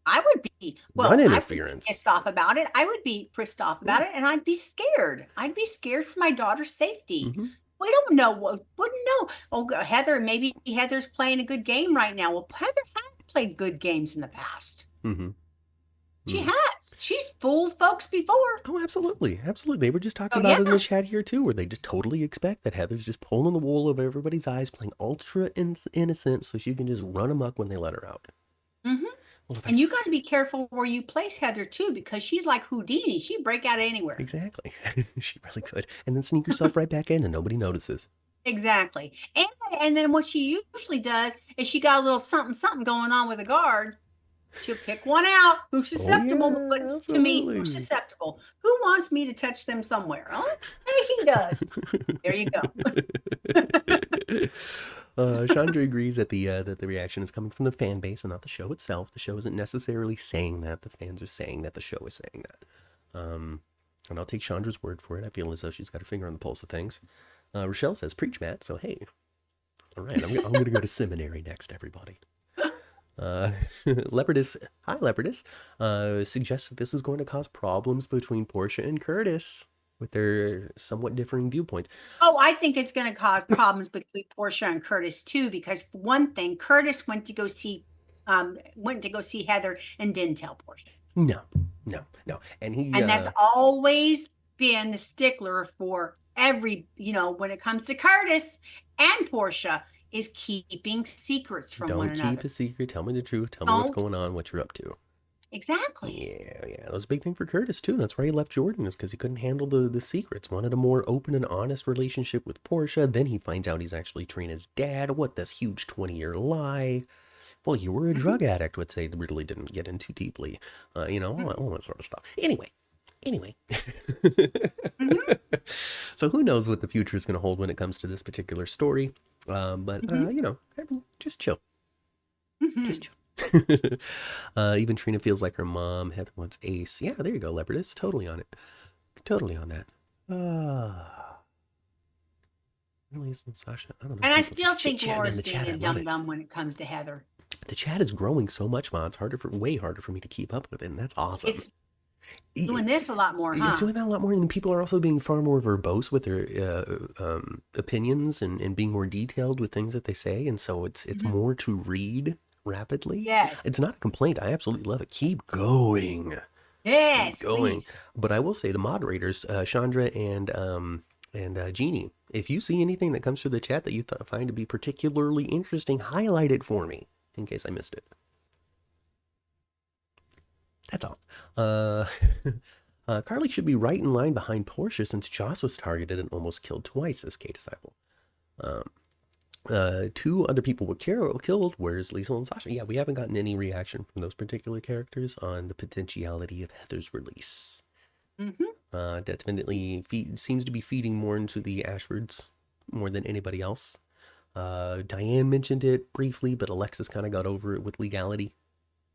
I would be non-interference. Pissed off about it. I would be pissed off about it, and I'd be scared. I'd be scared for my daughter's safety. We don't know. Wouldn't know. Oh, Heather, maybe Heather's playing a good game right now. Well, Heather has played good games in the past. She has. She's fooled folks before. Oh, absolutely. Absolutely. They were just talking about it in the chat here, too, where they just totally expect that Heather's just pulling the wool over everybody's eyes, playing ultra innocent so she can just run amok when they let her out. Well, and you got to be careful where you place Heather, too, because she's like Houdini. She'd break out anywhere. Exactly. She really could. And then sneak herself right back in and nobody notices. Exactly. And then what she usually does is she got a little something going on with a guard. She'll pick one out who's susceptible, but to me, who's susceptible? Who wants me to touch them somewhere? Oh, hey, he does. There you go. Chandra agrees that the reaction is coming from the fan base and not the show itself. The show isn't necessarily saying that. The fans are saying that the show is saying that. And I'll take Chandra's word for it. I feel as though she's got her finger on the pulse of things. Rochelle says, preach, Matt. So, hey. All right, I'm going to go to seminary next, everybody. Leopardus, hi Leopardus, suggests that this is going to cause problems between Portia and Curtis with their somewhat differing viewpoints. Oh, I think it's going to cause problems between Portia and Curtis too, because for one thing, Curtis went to go see Heather and didn't tell Portia. No. And that's always been the stickler for every, when it comes to Curtis and Portia, is keeping secrets from one another. Don't keep a secret. Tell me the truth. Tell me what's going on, what you're up to. Exactly. Yeah. That was a big thing for Curtis, too. That's why he left Jordan, is because he couldn't handle the secrets. Wanted a more open and honest relationship with Portia. Then he finds out he's actually Trina's dad. What, this huge 20-year lie? Well, you were a drug addict, which they really didn't get into deeply. All that sort of stuff. Anyway. So who knows what the future is going to hold when it comes to this particular story. But just chill. Just chill. Even Trina feels like her mom. Heather wants Ace. Yeah, there you go, Leopardus. Totally on it. Totally on that. Sasha, I don't know. And I still think Laura's being a dum-dum when it comes to Heather. The chat is growing so much, Ma. It's way harder for me to keep up with it, and that's awesome. It's doing this a lot more, huh? It's doing that a lot more, and people are also being far more verbose with their opinions and being more detailed with things that they say, and so it's more to read rapidly. Yes. It's not a complaint. I absolutely love it. Keep going. Yes, Keep going. Please. But I will say the moderators, Chandra and Jeannie, if you see anything that comes through the chat that you find to be particularly interesting, highlight it for me. in case I missed it. That's all. Carly should be right in line behind Portia since Joss was targeted and almost killed twice, as Kate Disciple. Two other people were killed. Where's Lisa and Sasha? Yeah, we haven't gotten any reaction from those particular characters on the potentiality of Heather's release. Definitely seems to be feeding more into the Ashfords more than anybody else. Diane mentioned it briefly, but Alexis kind of got over it with legality,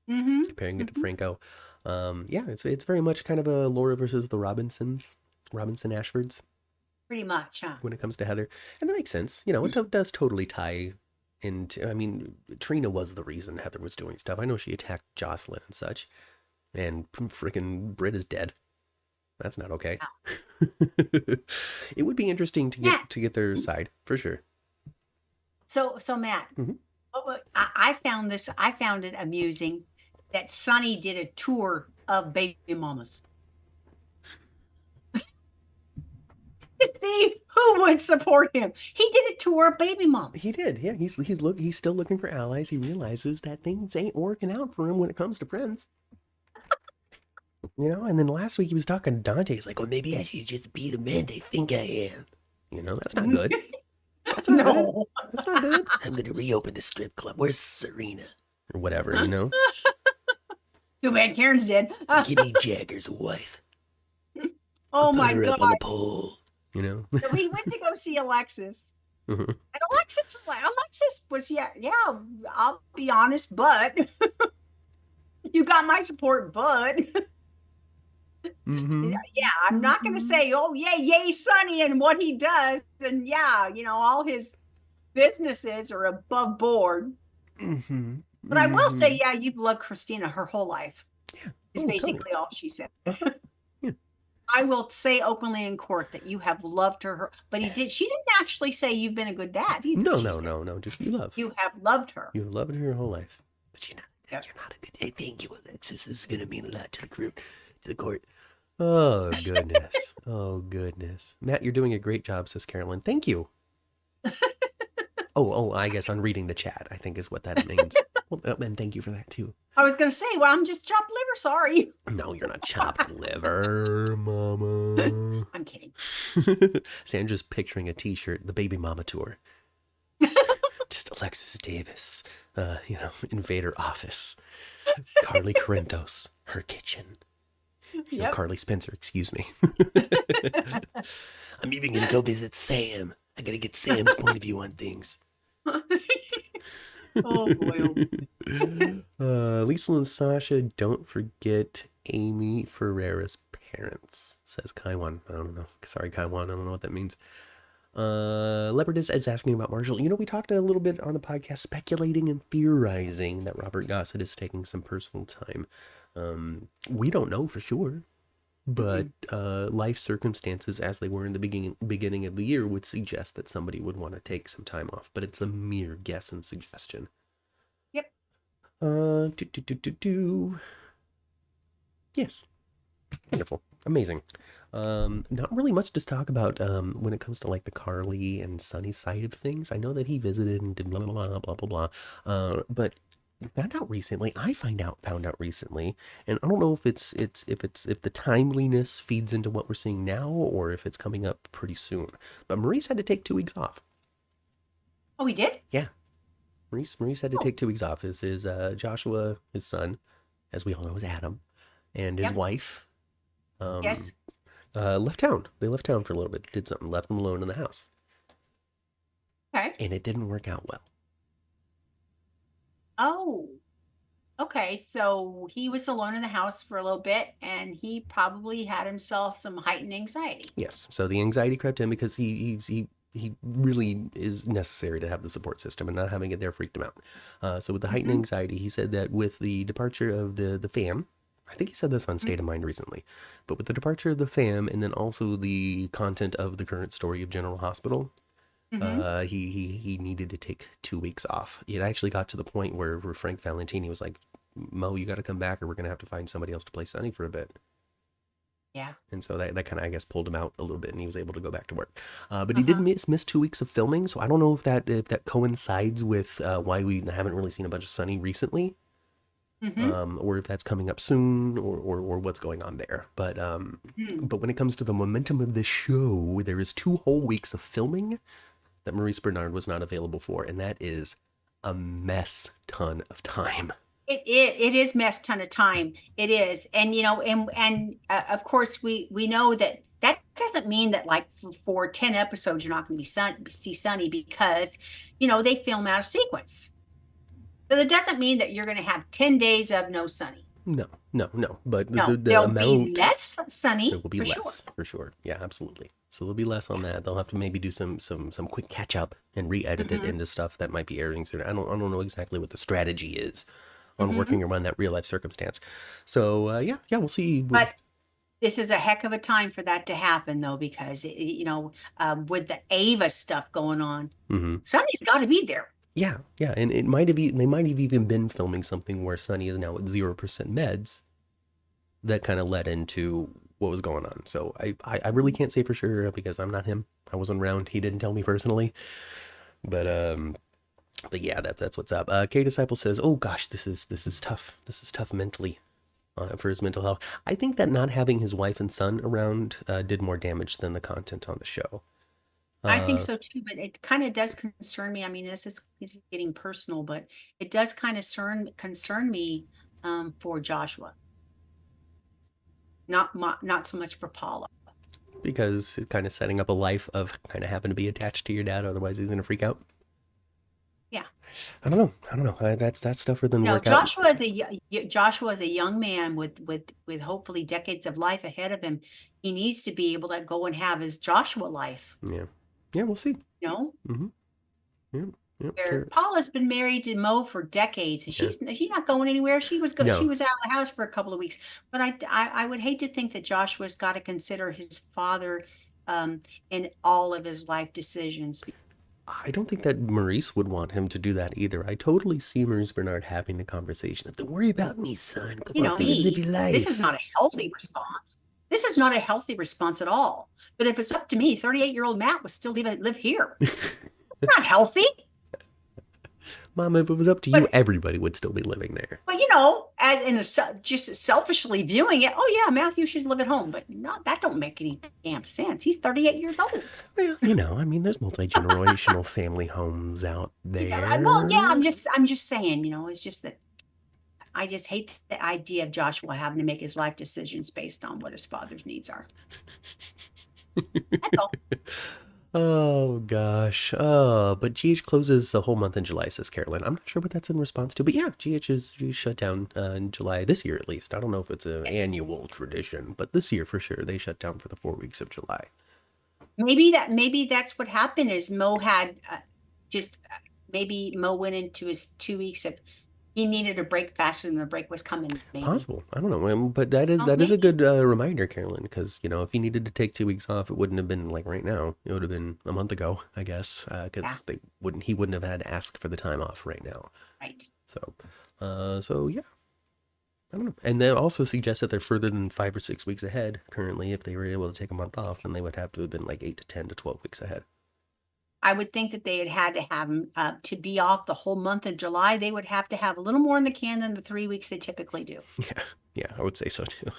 comparing it to Franco. Yeah, it's very much kind of a Laura versus the Robinson Ashfords. Pretty much, huh? When it comes to Heather. And that makes sense. You know, it does totally tie into, I mean, Trina was the reason Heather was doing stuff. I know she attacked Jocelyn and such. And freaking Britt is dead. That's not okay. It would be interesting to get their side, for sure. So Matt, I found it amusing that Sonny did a tour of baby mamas. Steve, who would support him? He did a tour of baby mamas. He did, yeah. He's still looking for allies. He realizes that things ain't working out for him when it comes to friends. You know, and then last week he was talking to Dante. He's like, well, maybe I should just be the man they think I am. You know, that's not good. That's not good. That's not good. I'm going to reopen the strip club. Where's Serena? Or whatever, you know? Too bad Karen's dead. Give me Jagger's wife. Oh, Put my her God. up on the pole, you know? So we went to go see Alexis. And Alexis was, yeah, I'll be honest, but you got my support, but yeah, I'm not going to say, oh, yay, Sonny and what he does. And yeah, you know, all his businesses are above board. But I will say, yeah, you've loved Christina her whole life. Yeah. Is basically all she said. Yeah. I will say openly in court that you have loved her, but she didn't actually say you've been a good dad either. No, just you love. You have loved her. You loved her your whole life. But you're not a good dad. Thank you, Alexis. This is going to mean a lot to the group, to the court. Oh, goodness. Oh, goodness. Matt, you're doing a great job, says Carolyn. Thank you. Oh, I guess on reading the chat, I think is what that means. Well, and thank you for that, too. I was going to say, well, I'm just chopped liver, sorry. No, you're not chopped liver, mama. I'm kidding. Sandra's picturing a t-shirt, the Baby Mama Tour. Just Alexis Davis, Invader Office. Carly Corinthos, her kitchen. Yep. Carly Spencer, excuse me. I'm even going to go visit Sam. I got to get Sam's point of view on things. Oh, boy. Lisa and Sasha, don't forget Amy Ferreira's parents, says Kaiwan. I don't know. Sorry, Kaiwan. I don't know what that means. Leopard is asking about Marshall. You know, we talked a little bit on the podcast speculating and theorizing that Robert Gossett is taking some personal time. We don't know for sure, but life circumstances as they were in the beginning of the year would suggest that somebody would want to take some time off, but it's a mere guess and suggestion. Yep. Yes. Wonderful. Amazing. Not really much to talk about when it comes to like the Carly and Sonny side of things. I know that he visited and did blah blah blah blah blah. But found out recently. I found out recently, and I don't know if if the timeliness feeds into what we're seeing now or if it's coming up pretty soon. But Maurice had to take 2 weeks off. Oh, he did? Yeah. Maurice had to take 2 weeks off. His Joshua, his son, as we all know, is Adam, and his wife. Yes. Left town. They left town for a little bit. Did something. Left them alone in the house. Okay. And it didn't work out well. Oh. Okay. So he was alone in the house for a little bit, and he probably had himself some heightened anxiety. Yes. So the anxiety crept in because he really is necessary to have the support system, and not having it there freaked him out. So with the heightened anxiety, he said that with the departure of the fam, I think he said this on State of Mind recently, but with the departure of the fam and then also the content of the current story of General Hospital, he needed to take 2 weeks off. It actually got to the point where Frank Valentini was like, Mo, you got to come back or we're going to have to find somebody else to play Sonny for a bit. Yeah. And so that kind of, I guess, pulled him out a little bit, and he was able to go back to work. But he did Uh-huh. miss 2 weeks of filming, so I don't know if that coincides with why we haven't really seen a bunch of Sonny recently, Mm-hmm. or if that's coming up soon, or what's going on there. Mm. But when it comes to the momentum of this show, there is 2 whole weeks of filming that Maurice Bernard was not available for, and that is a mess ton of time. It is mess ton of time. It is, and of course we know that that doesn't mean that like for 10 episodes you're not going to see Sunny, because they film out of sequence. So that doesn't mean that you're going to have 10 days of no Sunny. No, no, no. But No, the there'll be amount, less there Sunny will be for sure. less for sure. Yeah, absolutely. So there'll be less on Yeah. that. They'll have to maybe do some quick catch up and re-edit it Mm-hmm. into stuff that might be airing soon. I don't know exactly what the strategy is on Mm-hmm. working around that real life circumstance. So yeah, we'll see. But this is a heck of a time for that to happen, though, because with the Ava stuff going on, Mm-hmm. Sunny's got to be there. Yeah, and they might have even been filming something where Sonny is now at 0% meds. That kind of led into what was going on. So I really can't say for sure because I'm not him. I wasn't around. He didn't tell me personally. But yeah, that's what's up. K Disciple says, "Oh gosh, this is tough. This is tough mentally for his mental health. I think that not having his wife and son around did more damage than the content on the show." I think so too, but it kind of does concern me. I mean, this is getting personal, but it does kind of concern me for Joshua, not so much for Paula. Because it's kind of setting up a life of kind of having to be attached to your dad, otherwise he's gonna freak out. Yeah. I don't know. That's stuff for them to No, work out. Joshua is a young man with hopefully decades of life ahead of him. He needs to be able to go and have his Joshua life, Yeah, we'll see. you know? Mm-hmm. Yep. Where Paula's been married to Mo for decades, and Yeah. she's not going anywhere. She was No. she was out of the house for a couple of weeks. But I would hate to think that Joshua's got to consider his father in all of his life decisions. I don't think that Maurice would want him to do that either. I totally see Maurice Bernard having the conversation of, "Don't worry about me, son. Come on, live your life." This is not a healthy response. This is not a healthy response at all. But if it's up to me, 38-year-old Matt would still live here. It's not healthy. Mom, if it was up to you, everybody would still be living there. But just selfishly viewing it, oh yeah, Matthew should live at home, but that don't make any damn sense. He's 38 years old. Well, I mean, there's multi-generational family homes out there. Well, yeah, I'm just saying, it's just that I just hate the idea of Joshua having to make his life decisions based on what his father's needs are. That's all. Oh gosh. But GH closes the whole month in July, says Carolyn. I'm not sure what that's in response to, but yeah, GH is shut down in July this year at least. I don't know if it's an annual tradition, but this year for sure they shut down for the 4 weeks of July. Maybe that's what happened. Is Mo had maybe Mo went into his 2 weeks of, he needed a break faster than the break was coming. Maybe. Possible. I don't know. But that is a good reminder, Carolyn, because if he needed to take 2 weeks off, it wouldn't have been like right now. It would have been a month ago, I guess, because he wouldn't have had to ask for the time off right now. Right. So yeah. I don't know. And they also suggest that they're further than 5 or 6 weeks ahead currently. If they were able to take a month off, then they would have to have been like 8 to 10 to 12 weeks ahead. I would think that they had to have him to be off the whole month of July. They would have to have a little more in the can than the 3 weeks they typically do. Yeah, I would say so too.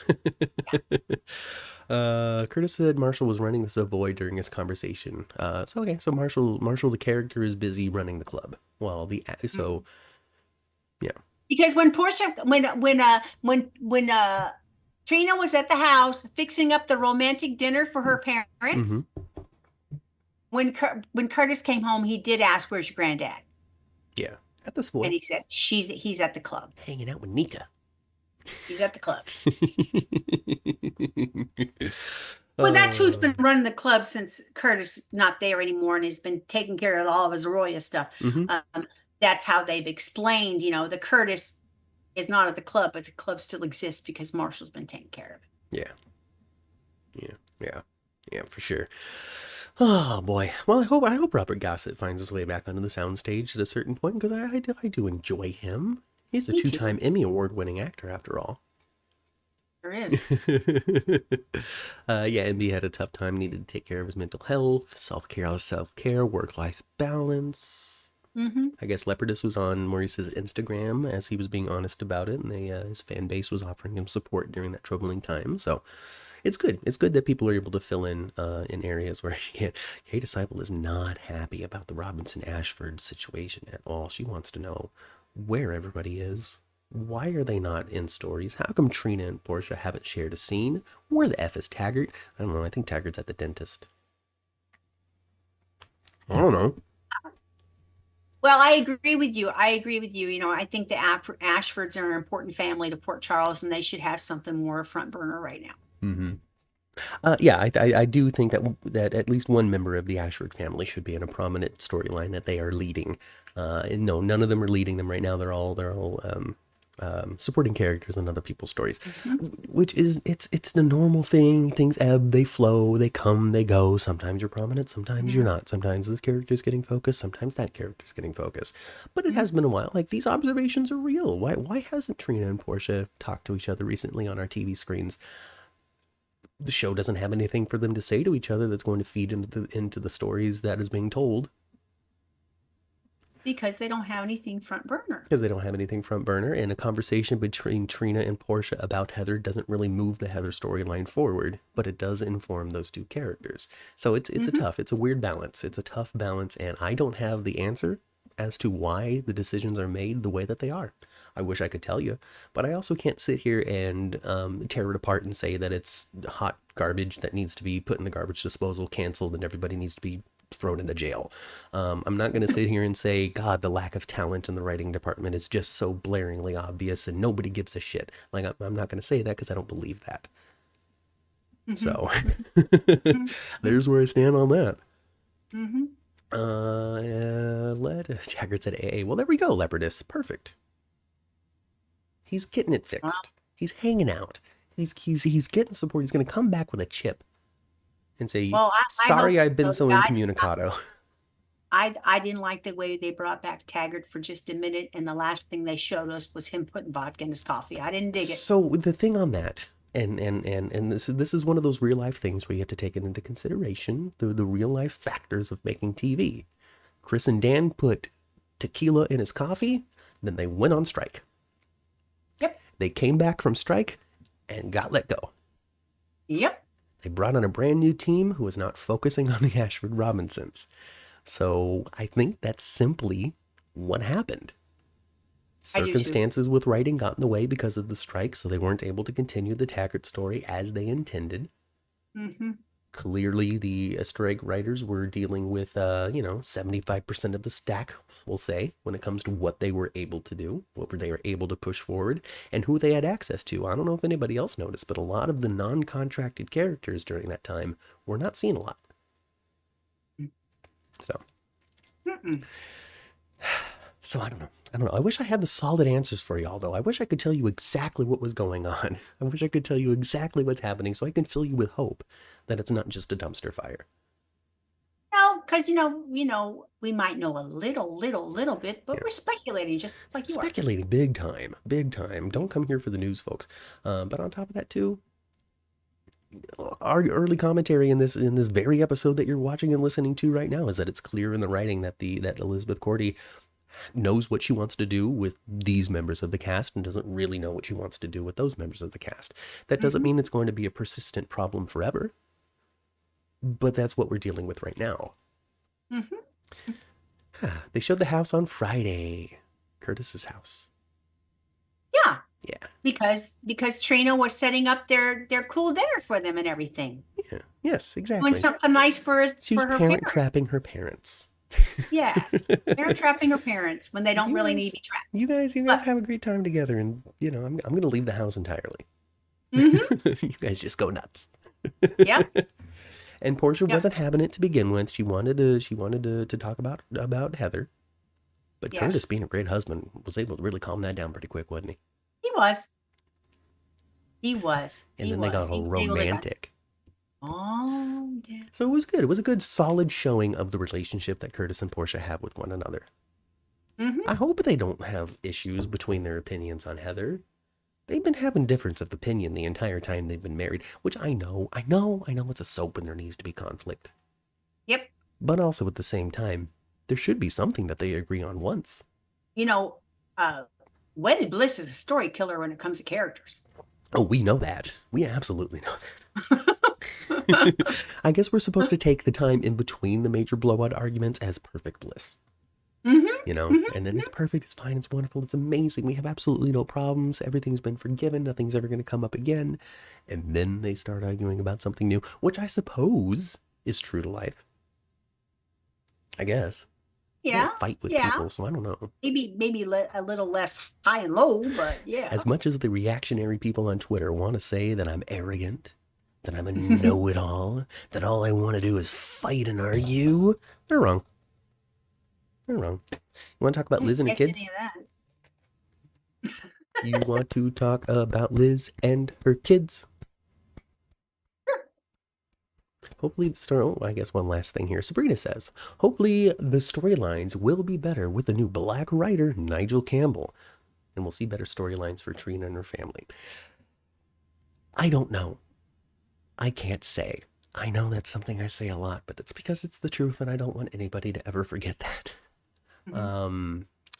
Curtis said Marshall was running the Savoy during his conversation. So Marshall, the character, is busy running the club. Well, yeah. Because when Portia, when Trina was at the house fixing up the romantic dinner for her parents. Mm-hmm. When Curtis came home, he did ask, "Where's your granddad?" Yeah, at the Savoy. And he said, he's at the club. Hanging out with Nika. He's at the club. Well, that's who's been running the club since Curtis not there anymore, and he's been taking care of all of his Arroyo stuff. Mm-hmm. That's how they've explained, the Curtis is not at the club, but the club still exists because Marshall's been taking care of it. Yeah, for sure. Oh boy. Well, I hope Robert Gossett finds his way back onto the soundstage at a certain point, because I do enjoy him. He's a 2-time Emmy Award winning actor after all. There is. Yeah, MB had a tough time, needed to take care of his mental health, self-care, work-life balance. Mm-hmm. I guess Leopardus was on Maurice's Instagram as he was being honest about it, and his fan base was offering him support during that troubling time. So it's good. It's good that people are able to fill in areas where you can't. Kay Disciple is not happy about the Robinson Ashford situation at all. She wants to know where everybody is. Why are they not in stories? How come Trina and Portia haven't shared a scene? Where the F is Taggart? I don't know. I think Taggart's at the dentist. I don't know. Well, I agree with you. I agree with you. You know, I think the Ashfords are an important family to Port Charles, and they should have something more front burner right now. Mm-hmm. Yeah, I do think that at least one member of the Ashford family should be in a prominent storyline that they are leading. And no, none of them are leading them right now. They're all supporting characters in other people's stories, which is it's the normal thing. Things ebb, they flow, they come, they go. Sometimes you're prominent, sometimes you're not. Sometimes this character's getting focused, sometimes that character's getting focused. But it has been a while. Like, these observations are real. Why hasn't Trina and Portia talked to each other recently on our TV screens? The show doesn't have anything for them to say to each other that's going to feed into the stories that is being told. Because they don't have anything front burner. Because they don't have anything front burner, and a conversation between Trina and Portia about Heather doesn't really move the Heather storyline forward, but it does inform those two characters. So it's a weird balance. It's a tough balance, and I don't have the answer as to why the decisions are made the way that they are. I wish I could tell you, but I also can't sit here and tear it apart and say that it's hot garbage that needs to be put in the garbage disposal, canceled, and everybody needs to be thrown into jail. I'm not going to sit here and say, God, the lack of talent in the writing department is just so blaringly obvious and nobody gives a shit. Like, I'm not going to say that because I don't believe that. So there's where I stand on that. Taggart said AA. Well, there we go, Leopardus. Perfect. He's getting it fixed. He's hanging out. He's getting support. He's going to come back with a chip and say, well, sorry, I've been so incommunicado. I didn't like the way they brought back Taggart for just a minute, and the last thing they showed us was him putting vodka in his coffee. I didn't dig it. So the thing on that, and this is one of those real life things where you have to take it into consideration, the real life factors of making TV. Chris and Dan put tequila in his coffee, then they went on strike. Yep. They came back from strike and got let go. Yep. They brought on a brand new team who was not focusing on the Ashford Robinsons. So I think that's simply what happened. Circumstances with writing got in the way because of the strike, so they weren't able to continue the Taggart story as they intended. Clearly, the strike writers were dealing with, 75% of the stack, we'll say, when it comes to what they were able to do, what they were able to push forward, and who they had access to. I don't know if anybody else noticed, but a lot of the non-contracted characters during that time were not seen a lot. So, So I don't know. I wish I had the solid answers for y'all, though. I wish I could tell you exactly what was going on. I wish I could tell you exactly what's happening so I can fill you with hope that it's not just a dumpster fire. No, because, we might know a little bit, but we're speculating just like you are. Speculating big time, big time. Don't come here for the news, folks. But on top of that, too, our early commentary in this very episode that you're watching and listening to right now is that it's clear in the writing that Elizabeth Cordy knows what she wants to do with these members of the cast and doesn't really know what she wants to do with those members of the cast. That doesn't mean it's going to be a persistent problem forever, but that's what we're dealing with right now. They showed the house on Friday, Curtis's house. Yeah. Because Trina was setting up their cool dinner for them and everything. Yeah. Yes, exactly. Doing something nice for her parent trapping her parents. Yes, parent trapping her parents when they don't really need to be trapped. You guys have a great time together, and I'm going to leave the house entirely. You guys just go nuts. Yep. And Portia wasn't having it to begin with. She wanted to talk about Heather, but Curtis, being a great husband, was able to really calm that down pretty quick, wasn't he? He was. And then they got all romantic. Oh, yeah. So it was good. It was a good, solid showing of the relationship that Curtis and Portia have with one another. I hope they don't have issues between their opinions on Heather. they've been having difference of opinion the entire time they've been married, which I know it's a soap and there needs to be conflict. Yep. But also at the same time, there should be something that they agree on once. You know, Wedded Bliss is a story killer when it comes to characters. Oh, we know that. We absolutely know that. I guess we're supposed to take the time in between the major blowout arguments as perfect bliss. You know, and then it's perfect, it's fine, it's wonderful, it's amazing. We have absolutely no problems. Everything's been forgiven. Nothing's ever going to come up again. And then they start arguing about something new, which I suppose is true to life. I guess. Yeah. I don't fight with people, so I don't know. Maybe a little less high and low, but yeah. As much as the reactionary people on Twitter want to say that I'm arrogant, that I'm a know-it-all, that all I want to do is fight and argue, they're wrong. They're wrong. You want to talk about Liz and her kids? You want to talk about Liz and her kids? Sure. Hopefully the story, I guess one last thing here. Sprina says, hopefully the storylines will be better with the new black writer, Nigel Campbell. And we'll see better storylines for Trina and her family. I don't know. I can't say. I know that's something I say a lot, but it's because it's the truth and I don't want anybody to ever forget that.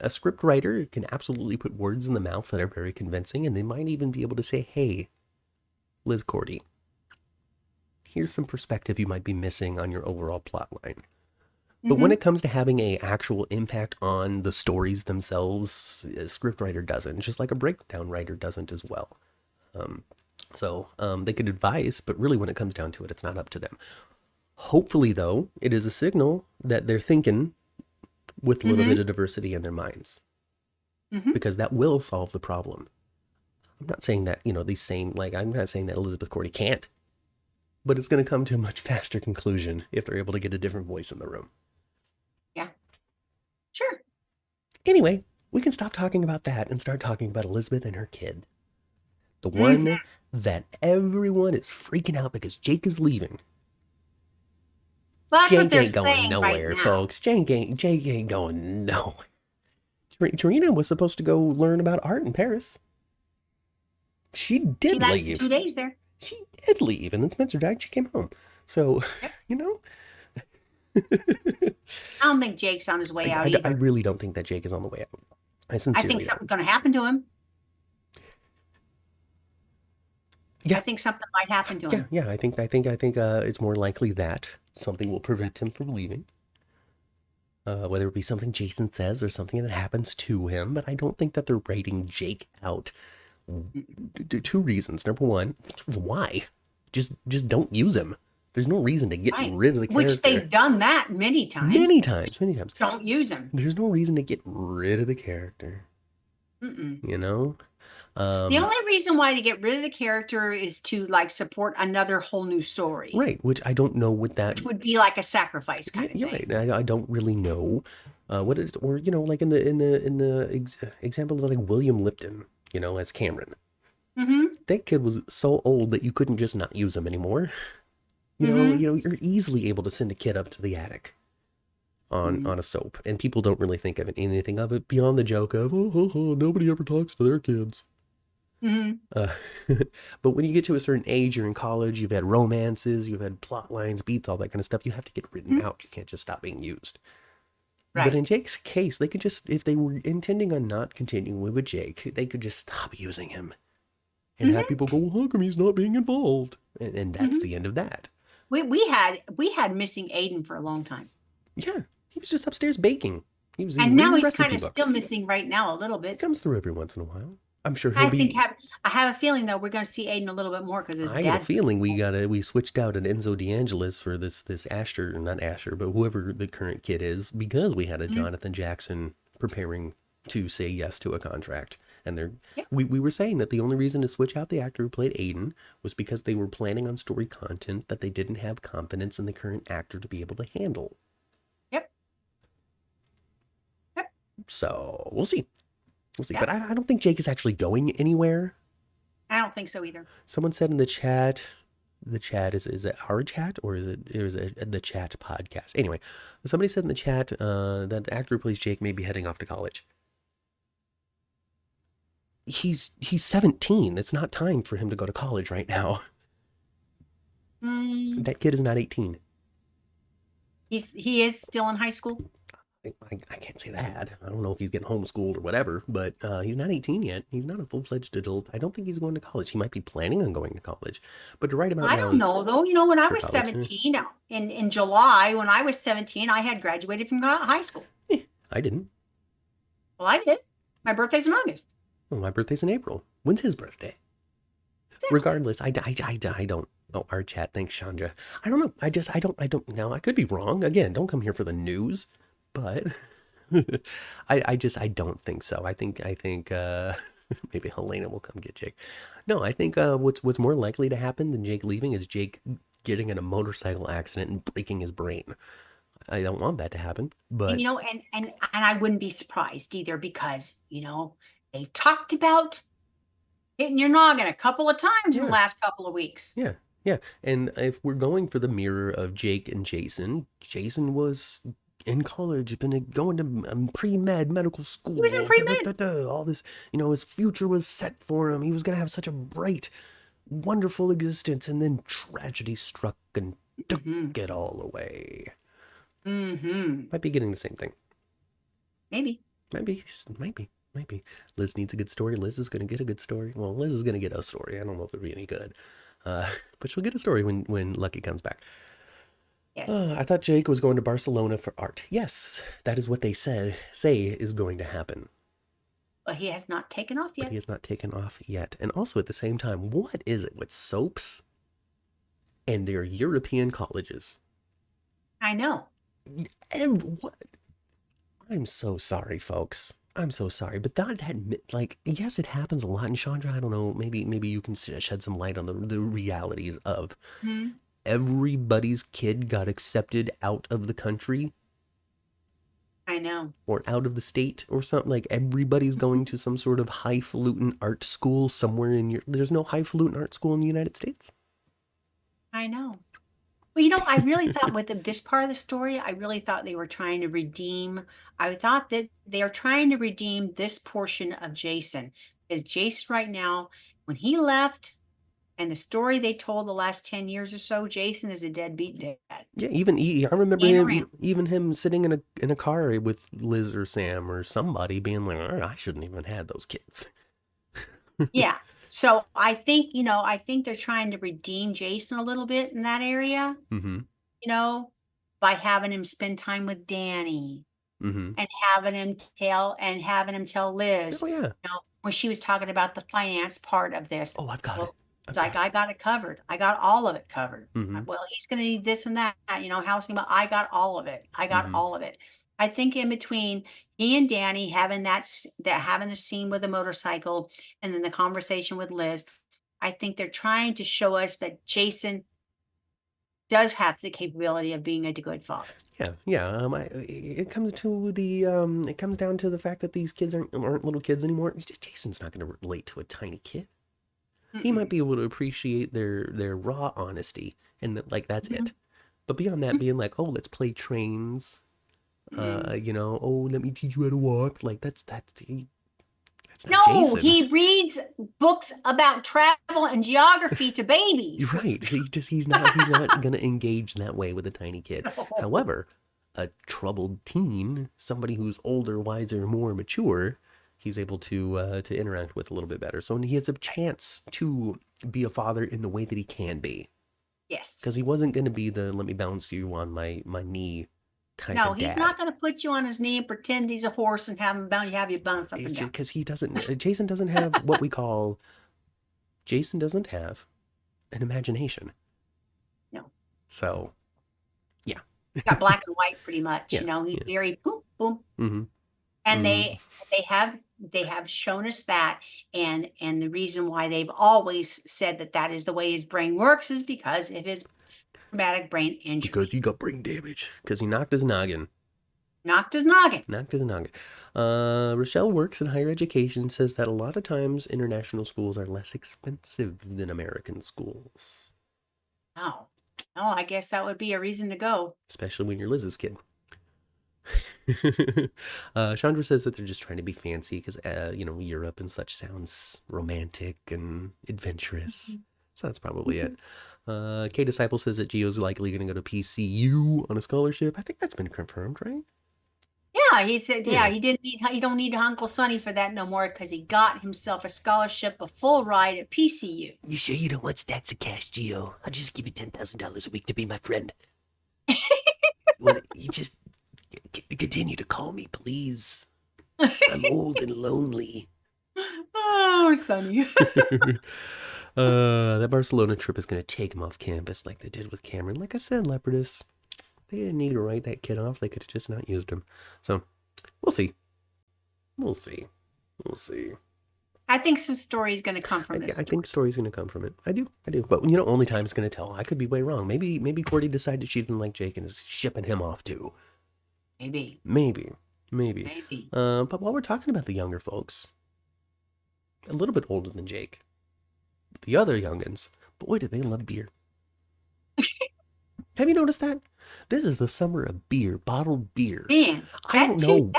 A script writer can absolutely put words in the mouth that are very convincing, and they might even be able to say, hey, Liz Cordy, here's some perspective you might be missing on your overall plot line. But when it comes to having an actual impact on the stories themselves, a script writer doesn't, just like a breakdown writer doesn't as well. So they could advise, but really when it comes down to it, it's not up to them. Hopefully, though, it is a signal that they're thinking with a little bit of diversity in their minds, because that will solve the problem. I'm not saying that, I'm not saying that Elizabeth Cordy can't, but it's going to come to a much faster conclusion if they're able to get a different voice in the room. Yeah. Sure. Anyway, we can stop talking about that and start talking about Elizabeth and her kid. The one that everyone is freaking out because Jake is leaving. Well, that's what Jake they're ain't going saying nowhere, right now. folks. Jake ain't going nowhere. Trina was supposed to go learn about art in Paris. She did leave. She lasted 2 days there. She did leave, and then Spencer died. She came home. So, I don't think Jake's on his way out either. I really don't think that Jake is on the way out. I sincerely think something's going to happen to him. Yeah. I think something might happen to him. Yeah. I think it's more likely that something will prevent him from leaving. Whether it be something Jason says or something that happens to him, but I don't think that they're writing Jake out. 2 reasons. Number one, why? Just don't use him. There's no reason to get rid of the character. Which they've done that many times. Many times. Don't use him. There's no reason to get rid of the character. The only reason why to get rid of the character is to support another whole new story. Right, which I don't know what that... Which would be like a sacrifice kind of thing. Right. I don't really know what it is. Or, like in the example of William Lipton, as Cameron. That kid was so old that you couldn't just not use him anymore. You're easily able to send a kid up to the attic on a soap, and people don't really think of anything of it beyond the joke of nobody ever talks to their kids. But when you get to a certain age, you're in college, you've had romances, you've had plot lines, beats, all that kind of stuff, you have to get written out. You can't just stop being used. Right. But in Jake's case, they could just, if they were intending on not continuing with Jake, they could just stop using him and have people go, well, how come he's not being involved? And that's the end of that. We had missing Aiden for a long time. Yeah, he was just upstairs baking. And now he's kind of still missing right now a little bit. He comes through every once in a while. I'm sure I have a feeling though we're going to see Aiden a little bit more because I have a feeling we switched out an Enzo DeAngelis for this Asher, not Asher, but whoever the current kid is, because we had a Jonathan Jackson preparing to say yes to a contract. And we were saying that the only reason to switch out the actor who played Aiden was because they were planning on story content that they didn't have confidence in the current actor to be able to handle. Yep. So we'll see. Yeah. But I don't think Jake is actually going anywhere. I don't think so either. Someone said in the chat is it our chat or is it the chat podcast? Anyway, somebody said in the chat that the actor who plays Jake may be heading off to college. he's 17. It's not time for him to go to college right now. That kid is not 18. He is still in high school. I can't say that. I don't know if he's getting homeschooled or whatever, but he's not 18 yet. He's not a full-fledged adult. I don't think he's going to college. He might be planning on going to college, but right about I now don't know though. When I for was college. 17 in July, when I was 17, I had graduated from high school. I didn't. Well, I did. My birthday's in August. Well, my birthday's in April. When's his birthday? Regardless, I don't. Oh, our chat. Thanks, Chandra. I don't know. I don't. Now, I could be wrong. Again, don't come here for the news, but I don't think so. I think maybe Helena will come get Jake. No, I think what's more likely to happen than Jake leaving is Jake getting in a motorcycle accident and breaking his brain. I don't want that to happen, but and I wouldn't be surprised either, because they've talked about hitting your noggin a couple of times in the last couple of weeks. Yeah. And if we're going for the mirror of Jake and Jason was in college, been going to pre-med medical school. He was in pre-med. All this, his future was set for him. He was going to have such a bright, wonderful existence, and then tragedy struck and took it all away. Might be getting the same thing. Maybe. Liz needs a good story. Liz is going to get a good story. Well, Liz is going to get a story. I don't know if it'll be any good. But she'll get a story when Lucky comes back. Yes. I thought Jake was going to Barcelona for art. Yes, that is what they say is going to happen. But he has not taken off yet. And also at the same time, what is it with soaps and their European colleges? I know. And what? I'm so sorry, folks. I'm so sorry, but yes, it happens a lot. And Chandra, I don't know, maybe you can shed some light on the realities of everybody's kid got accepted out of the country. I know. Or out of the state or something. Like everybody's going to some sort of highfalutin art school somewhere there's no highfalutin art school in the United States. I know. Well, I really thought with this part of the story, I really thought they were trying to redeem. I thought that they are trying to redeem this portion of Jason. Because Jason right now, when he left, and the story they told the last 10 years or so, Jason is a deadbeat dad. Yeah, I remember him sitting in a car with Liz or Sam or somebody being like, oh, I shouldn't even have had those kids. Yeah. So I think they're trying to redeem Jason a little bit in that area, by having him spend time with Danny and having him tell Liz, when she was talking about the finance part of this. Oh, I've got it. It's like, I got it covered. I got all of it covered. Well, he's going to need this and that, housing, but I got all of it. All of it. I think in between he and Danny having having the scene with the motorcycle and then the conversation with Liz, I think they're trying to show us that Jason does have the capability of being a good father. Yeah. It comes down to the fact that these kids aren't little kids anymore. It's just Jason's not going to relate to a tiny kid. He might be able to appreciate their raw honesty and that's it. But beyond that, being like, oh, let's play trains. Oh, let me teach you how to walk. Like that's not Jason. He reads books about travel and geography to babies. Right. He's not going to engage that way with a tiny kid. No. However, a troubled teen, somebody who's older, wiser, more mature, he's able to interact with a little bit better. So he has a chance to be a father in the way that he can be. Yes. Because he wasn't going to be the let me bounce you on my knee. No, he's not going to put you on his knee and pretend he's a horse and have you bounce up and down. Because Jason doesn't have what we call, Jason doesn't have an imagination. No. So, yeah. He's got black and white pretty much, he's very boom, boom. And they have shown us that. And the reason why they've always said that is the way his brain works is because of his traumatic brain injury. Because he got brain damage. Because he knocked his noggin. Rochelle works in higher education, says that a lot of times international schools are less expensive than American schools. Oh, I guess that would be a reason to go. Especially when you're Liz's kid. Chandra says that they're just trying to be fancy because, Europe and such sounds romantic and adventurous. So that's probably it. K Disciple says that Gio's likely going to go to PCU on a scholarship. I think that's been confirmed, right? Yeah, he said, yeah, he don't need Uncle Sonny for that no more because he got himself a scholarship, a full ride at PCU. You sure you don't want stacks of cash, Gio? I'll just give you $10,000 a week to be my friend. You just continue to call me, please. I'm old and lonely. Oh, Sonny. That Barcelona trip is going to take him off campus like they did with Cameron. Like I said, Leopardus, they didn't need to write that kid off. They could have just not used him. So, we'll see. We'll see. I think some story is going to come from this. I think story's going to come from it. I do. But, only time's going to tell. I could be way wrong. Maybe Cordy decided she didn't like Jake and is shipping him off too. Maybe. But while we're talking about the younger folks, a little bit older than Jake, the other youngins, boy, do they love beer. Have you noticed that? This is the summer of beer, bottled beer. Man, I don't know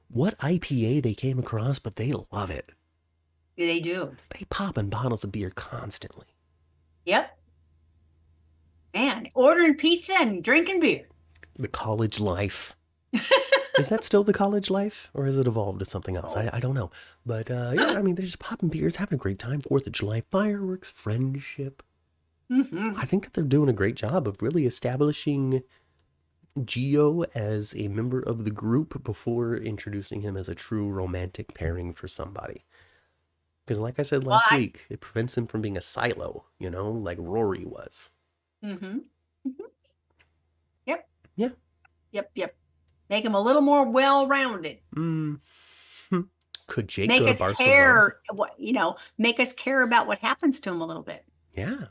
what IPA they came across, but they love it. They do. They pop in bottles of beer constantly. Yep. Man, ordering pizza and drinking beer. The college life. Is that still the college life, or has it evolved to something else? I don't know. But they're just popping beers, having a great time. 4th of July fireworks, friendship. Mm-hmm. I think that they're doing a great job of really establishing Gio as a member of the group before introducing him as a true romantic pairing for somebody. Because like I said last week, it prevents him from being a silo, like Rory was. Mm-hmm. Yep. Yeah. Yep. Make him a little more well-rounded. Could Jake go to Barcelona? Make us care about what happens to him a little bit. Yeah.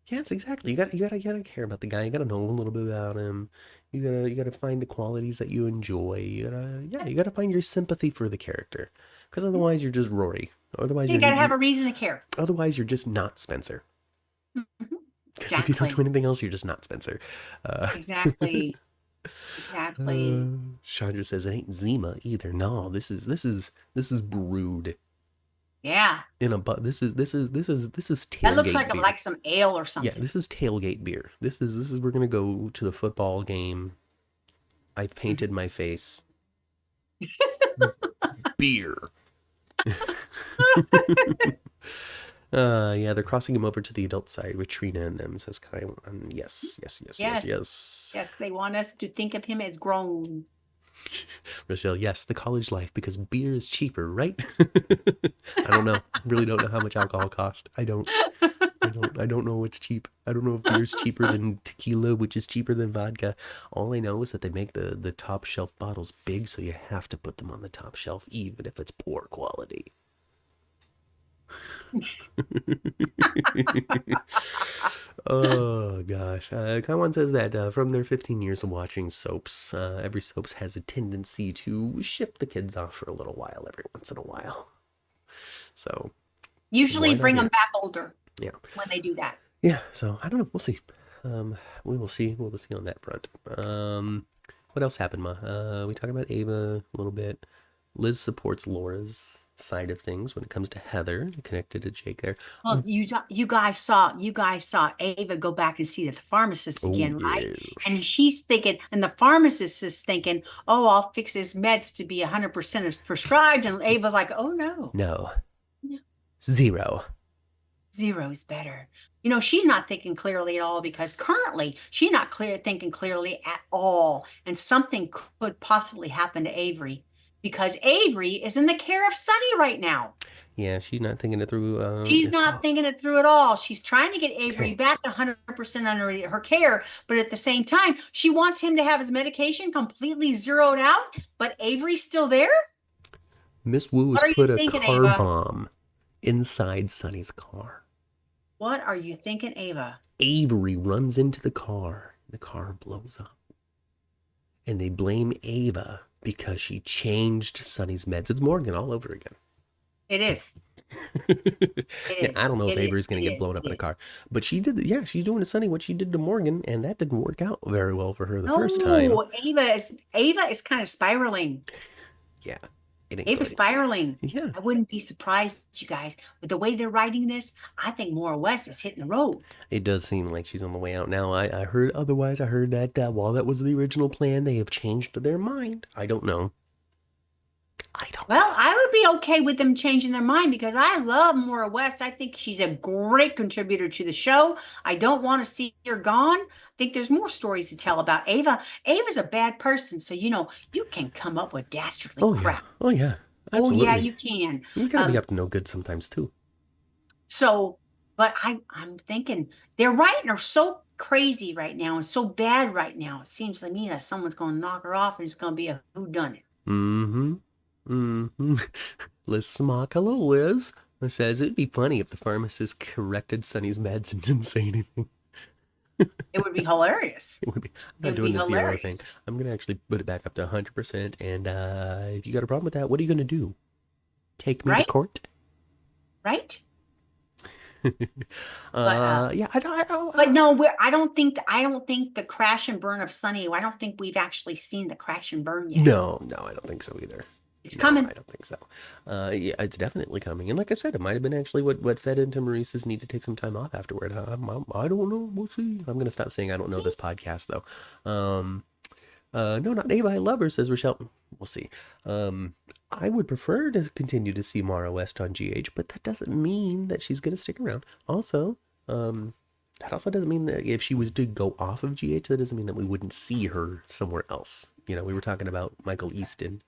Yes, exactly. You gotta care about the guy. You gotta know a little bit about him. You gotta find the qualities that you enjoy. You gotta find your sympathy for the character. Because otherwise you're just Rory. Otherwise you gotta have a reason to care. Otherwise you're just not Spencer. Mm-hmm. Because if you don't do anything else, you're just not Spencer. Exactly. Chandra says it ain't Zima either. No, this is brewed. Yeah. This is tailgate. That looks like beer. like some ale or something. Yeah, this is tailgate beer. This is we're gonna go to the football game. I've painted my face. Beer. They're crossing him over to the adult side with Trina and them, says Kai. Yes. Yes, they want us to think of him as grown. Rochelle, yes, the college life, because beer is cheaper, right? I don't know. I really don't know how much alcohol costs. I don't know what's cheap. I don't know if beer's cheaper than tequila, which is cheaper than vodka. All I know is that they make the top shelf bottles big, so you have to put them on the top shelf, even if it's poor quality. Oh gosh. Kaiwan says that from their 15 years of watching soaps, every soaps has a tendency to ship the kids off for a little while every once in a while. So usually bring them back older. Yeah. When they do that. Yeah, so I don't know. We'll see. We will see. We'll see on that front. What else happened, Ma? We talked about Ava a little bit. Liz supports Laura's side of things when it comes to Heather, connected to Jake there. Well, you guys saw Ava go back and see the pharmacist again, right? Yes. And she's thinking, and the pharmacist is thinking, oh, I'll fix his meds to be 100% as prescribed. And Ava's like, oh no. 0 is better. She's not thinking clearly at all because currently she's not thinking clearly at all. And something could possibly happen to Avery. Because Avery is in the care of Sonny right now. Yeah, she's not thinking it through. She's not thinking it through at all. She's trying to get Avery back 100% under her care, but at the same time, she wants him to have his medication completely zeroed out, but Avery's still there? Miss Wu has put a car bomb inside Sonny's car. What are you thinking, Ava? Avery runs into the car. The car blows up. And they blame Ava because she changed Sonny's meds. It's Morgan all over again. It is. It Yeah, I is. don't know if It is. Avery's going It to get is. blown up It in a car, is. but she did. Yeah, she's doing to Sonny what she did to Morgan, and that didn't work out very well for her the first time. No, Ava is kind of spiraling. Yeah, it ain't Ava's good. spiraling. Yeah, I wouldn't be surprised, you guys, with the way they're writing this. I think Maura West is hitting the road. it does seem like she's on the way out now. I heard otherwise. I heard that while that was the original plan, they have changed their mind. I don't know. I don't Well, know. I would be okay with them changing their mind because I love Maura West. I think she's a great contributor to the show. I don't want to see her gone. I think there's more stories to tell about Ava. Ava's a bad person, so you can come up with dastardly Oh yeah. crap. Oh yeah. Oh yeah, Absolutely. you can. You gotta be Um, up to no good sometimes too. so, but I'm thinking they're writing her so crazy right now and so bad right now. It seems to me that someone's going to knock her off and it's going to be a whodunit. Mm-hmm. Mm-hmm. Liz Smock, hello Liz. Says it'd be funny if the pharmacist corrected Sonny's meds and didn't say anything. It would be hilarious. It would be. I'm It not would be doing the zero thing. hilarious. I'm gonna actually put it back up to 100%. And if you got a problem with that, what are you gonna do? Take me to Right? court? Right? Yeah. But no, I don't think the crash and burn of Sunny. I don't think we've actually seen the crash and burn yet. No, I don't think so either. It's No, coming. I don't think so. Yeah, it's definitely coming. And like I said, it might have been actually what fed into Maurice's need to take some time off afterward. I don't know. We'll see. I'm going to stop saying I don't know this podcast, though. No, not Ava. I love her, says Rochelle. We'll see. I would prefer to continue to see Mara West on GH, but that doesn't mean that she's going to stick around. Also, that also doesn't mean that if she was to go off of GH, that doesn't mean that we wouldn't see her somewhere else. You know, we were talking about Michael Easton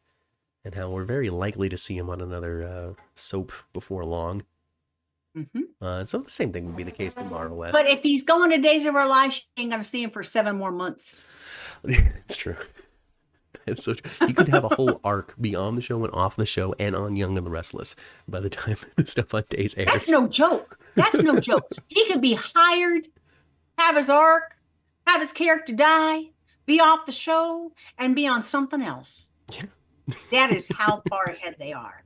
and how we're very likely to see him on another soap before long. So the same thing would be the case with Mara West. But if he's going to Days of Our Lives, she ain't going to see him for 7 more months. It's true. It's so true. You could have a whole arc be on the show and off the show and on Young and the Restless by the time the stuff on Days airs. That's no joke. That's no joke. He could be hired, have his arc, have his character die, be off the show, and be on something else. Yeah. That is how far ahead they are.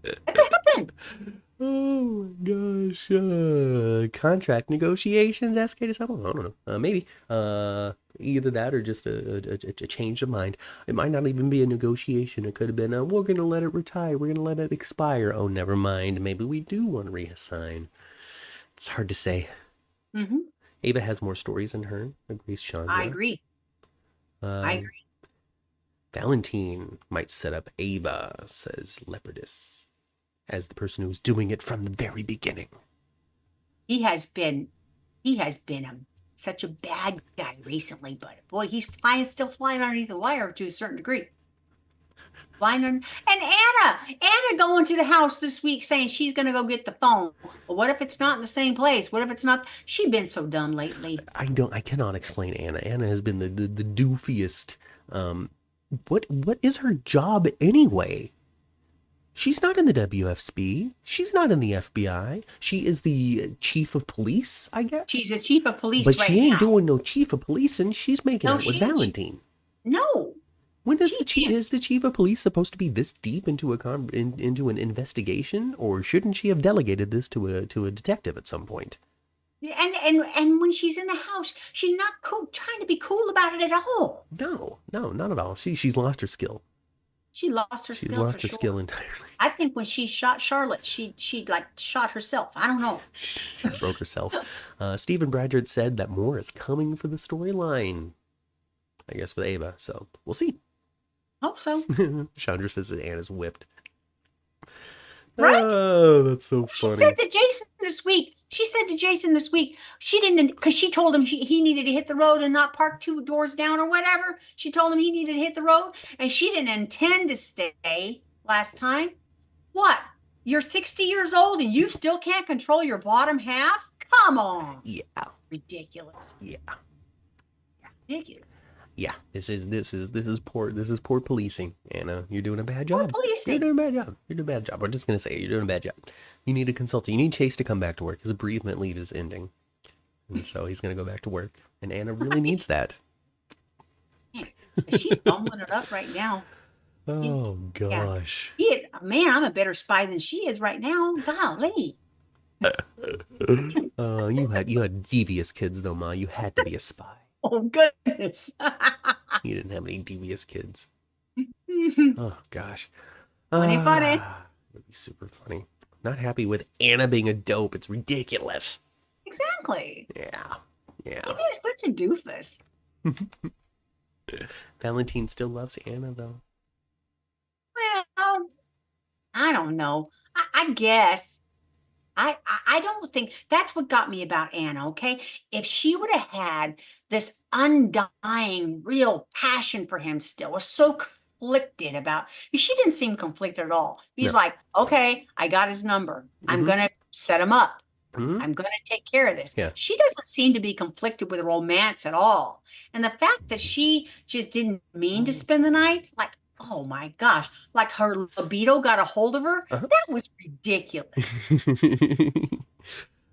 It could happen. Oh my gosh. Contract negotiations, ask Kate I don't know. Maybe. Either that or just a change of mind. It might not even be a negotiation. It could have been, we're going to let it retire. We're going to let it expire. Oh, never mind. Maybe we do want to reassign. It's hard to say. Ava has more stories in her, agrees Chandra. I agree. I agree. Valentine might set up Ava, says Leopardus, as the person who's doing it from the very beginning. He has been such a bad guy recently, but boy, he's still flying underneath the wire to a certain degree. And Anna going to the house this week saying she's going to go get the phone. Well, what if it's not in the same place? What if it's not? She's been so dumb lately. I cannot explain Anna. Anna has been the doofiest. What is her job anyway? She's not in the WFSB. She's not in the FBI. She is the chief of police, I guess. She's a chief of police but right she ain't now. doing no chief of police, and she's making out with Valentine. No. When is the chief of police supposed to be this deep into into an investigation, or shouldn't she have delegated this to a detective at some point? And when she's in the house, she's not trying to be cool about it at all. No, not at all. She's lost her skill. She lost her skill. She's lost her skill entirely. I think when she shot Charlotte, she like shot herself. I don't know. She broke herself. Stephen Bradford said that more is coming for the storyline. I guess with Ava, so we'll see. Hope so. Chandra says that Anna's whipped. Right? Oh, that's so funny. She said to Jason this week, she didn't, because she told him he needed to hit the road and not park 2 doors down or whatever. She told him he needed to hit the road, and she didn't intend to stay last time. What? You're 60 years old and you still can't control your bottom half? Come on. Yeah. Ridiculous. Yeah. Ridiculous. Yeah, this is poor policing, Anna. You're doing a bad job. Poor policing. You're doing a bad job. You're doing a bad job. We're just gonna say it. You're doing a bad job. You need a consultant. You need Chase to come back to work. His bereavement leave is ending, and so he's gonna go back to work. And Anna really needs that. She's bumbling it up right now. Oh gosh. He is. Man, I'm a better spy than she is right now. Golly. You had devious kids though, Ma. You had to be a spy. Oh, goodness. You didn't have any devious kids. Funny, Oh gosh. funny. That'd be super funny. Not happy with Anna being a dope. It's ridiculous. Exactly. Yeah. Yeah. He is such a doofus. Valentine still loves Anna though. Well, I don't know. I guess. I don't think that's what got me about Anna, okay? If she would have had this undying, real passion for him still, was so conflicted about, she didn't seem conflicted at all. He's No. like, okay, I got his number. I'm Mhm. going to set him up. Mhm. I'm going to take care of this. Yeah. She doesn't seem to be conflicted with romance at all. And the fact that she just didn't mean to spend the night, like, oh my gosh, like her libido got a hold of her, Uh-huh. that was ridiculous.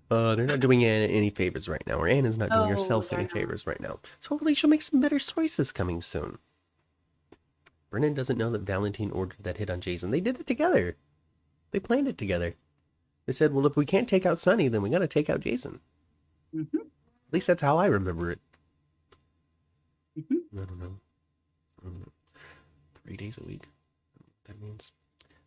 They're not doing Anna any favors right now, or Anna's not doing No, herself they're any not. favors right now. So hopefully she'll make some better choices coming soon. Brennan doesn't know that Valentine ordered that hit on Jason. They did it together. They planned it together. They said, well, if we can't take out Sonny, then we got to take out Jason. Mhm, At least that's how I remember it. mhm. I don't know. 3 days a week. That means.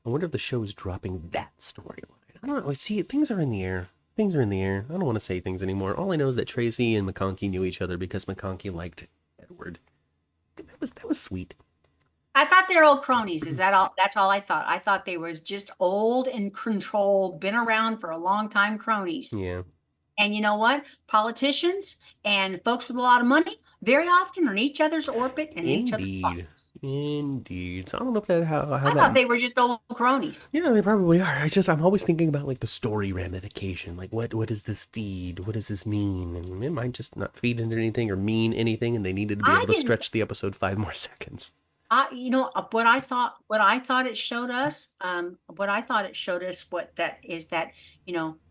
I wonder if the show is dropping that storyline. I don't know. See, things are in the air. Things are in the air. I don't want to say things anymore. All I know is that Tracy and McConkey knew each other because McConkey liked Edward. That was sweet. I thought they were old cronies. Is that all? That's all I thought. I thought they was just old and control, been around for a long time cronies. Yeah. And you know what? Politicians and folks with a lot of money very often are in each other's orbit and in each other's Indeed. pockets. Indeed. So I don't know if that how I that. thought they were just old cronies. Yeah, they probably are. I'm always thinking about like the story ramification. Like what does this feed? What does this mean? And it might just not feed into anything or mean anything, and they needed to be I able to didn't. stretch the episode 5 more seconds. What I thought it showed us, what that is that,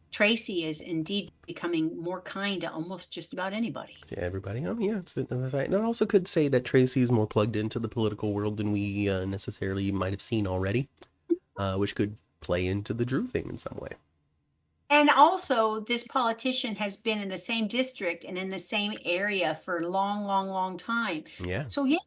Tracy is indeed becoming more kind to almost just about anybody. To everybody. Yeah, that's right. And it also could say that Tracy is more plugged into the political world than we necessarily might have seen already, which could play into the Drew thing in some way. And also, this politician has been in the same district and in the same area for a long, long, long time. Yeah. So yeah,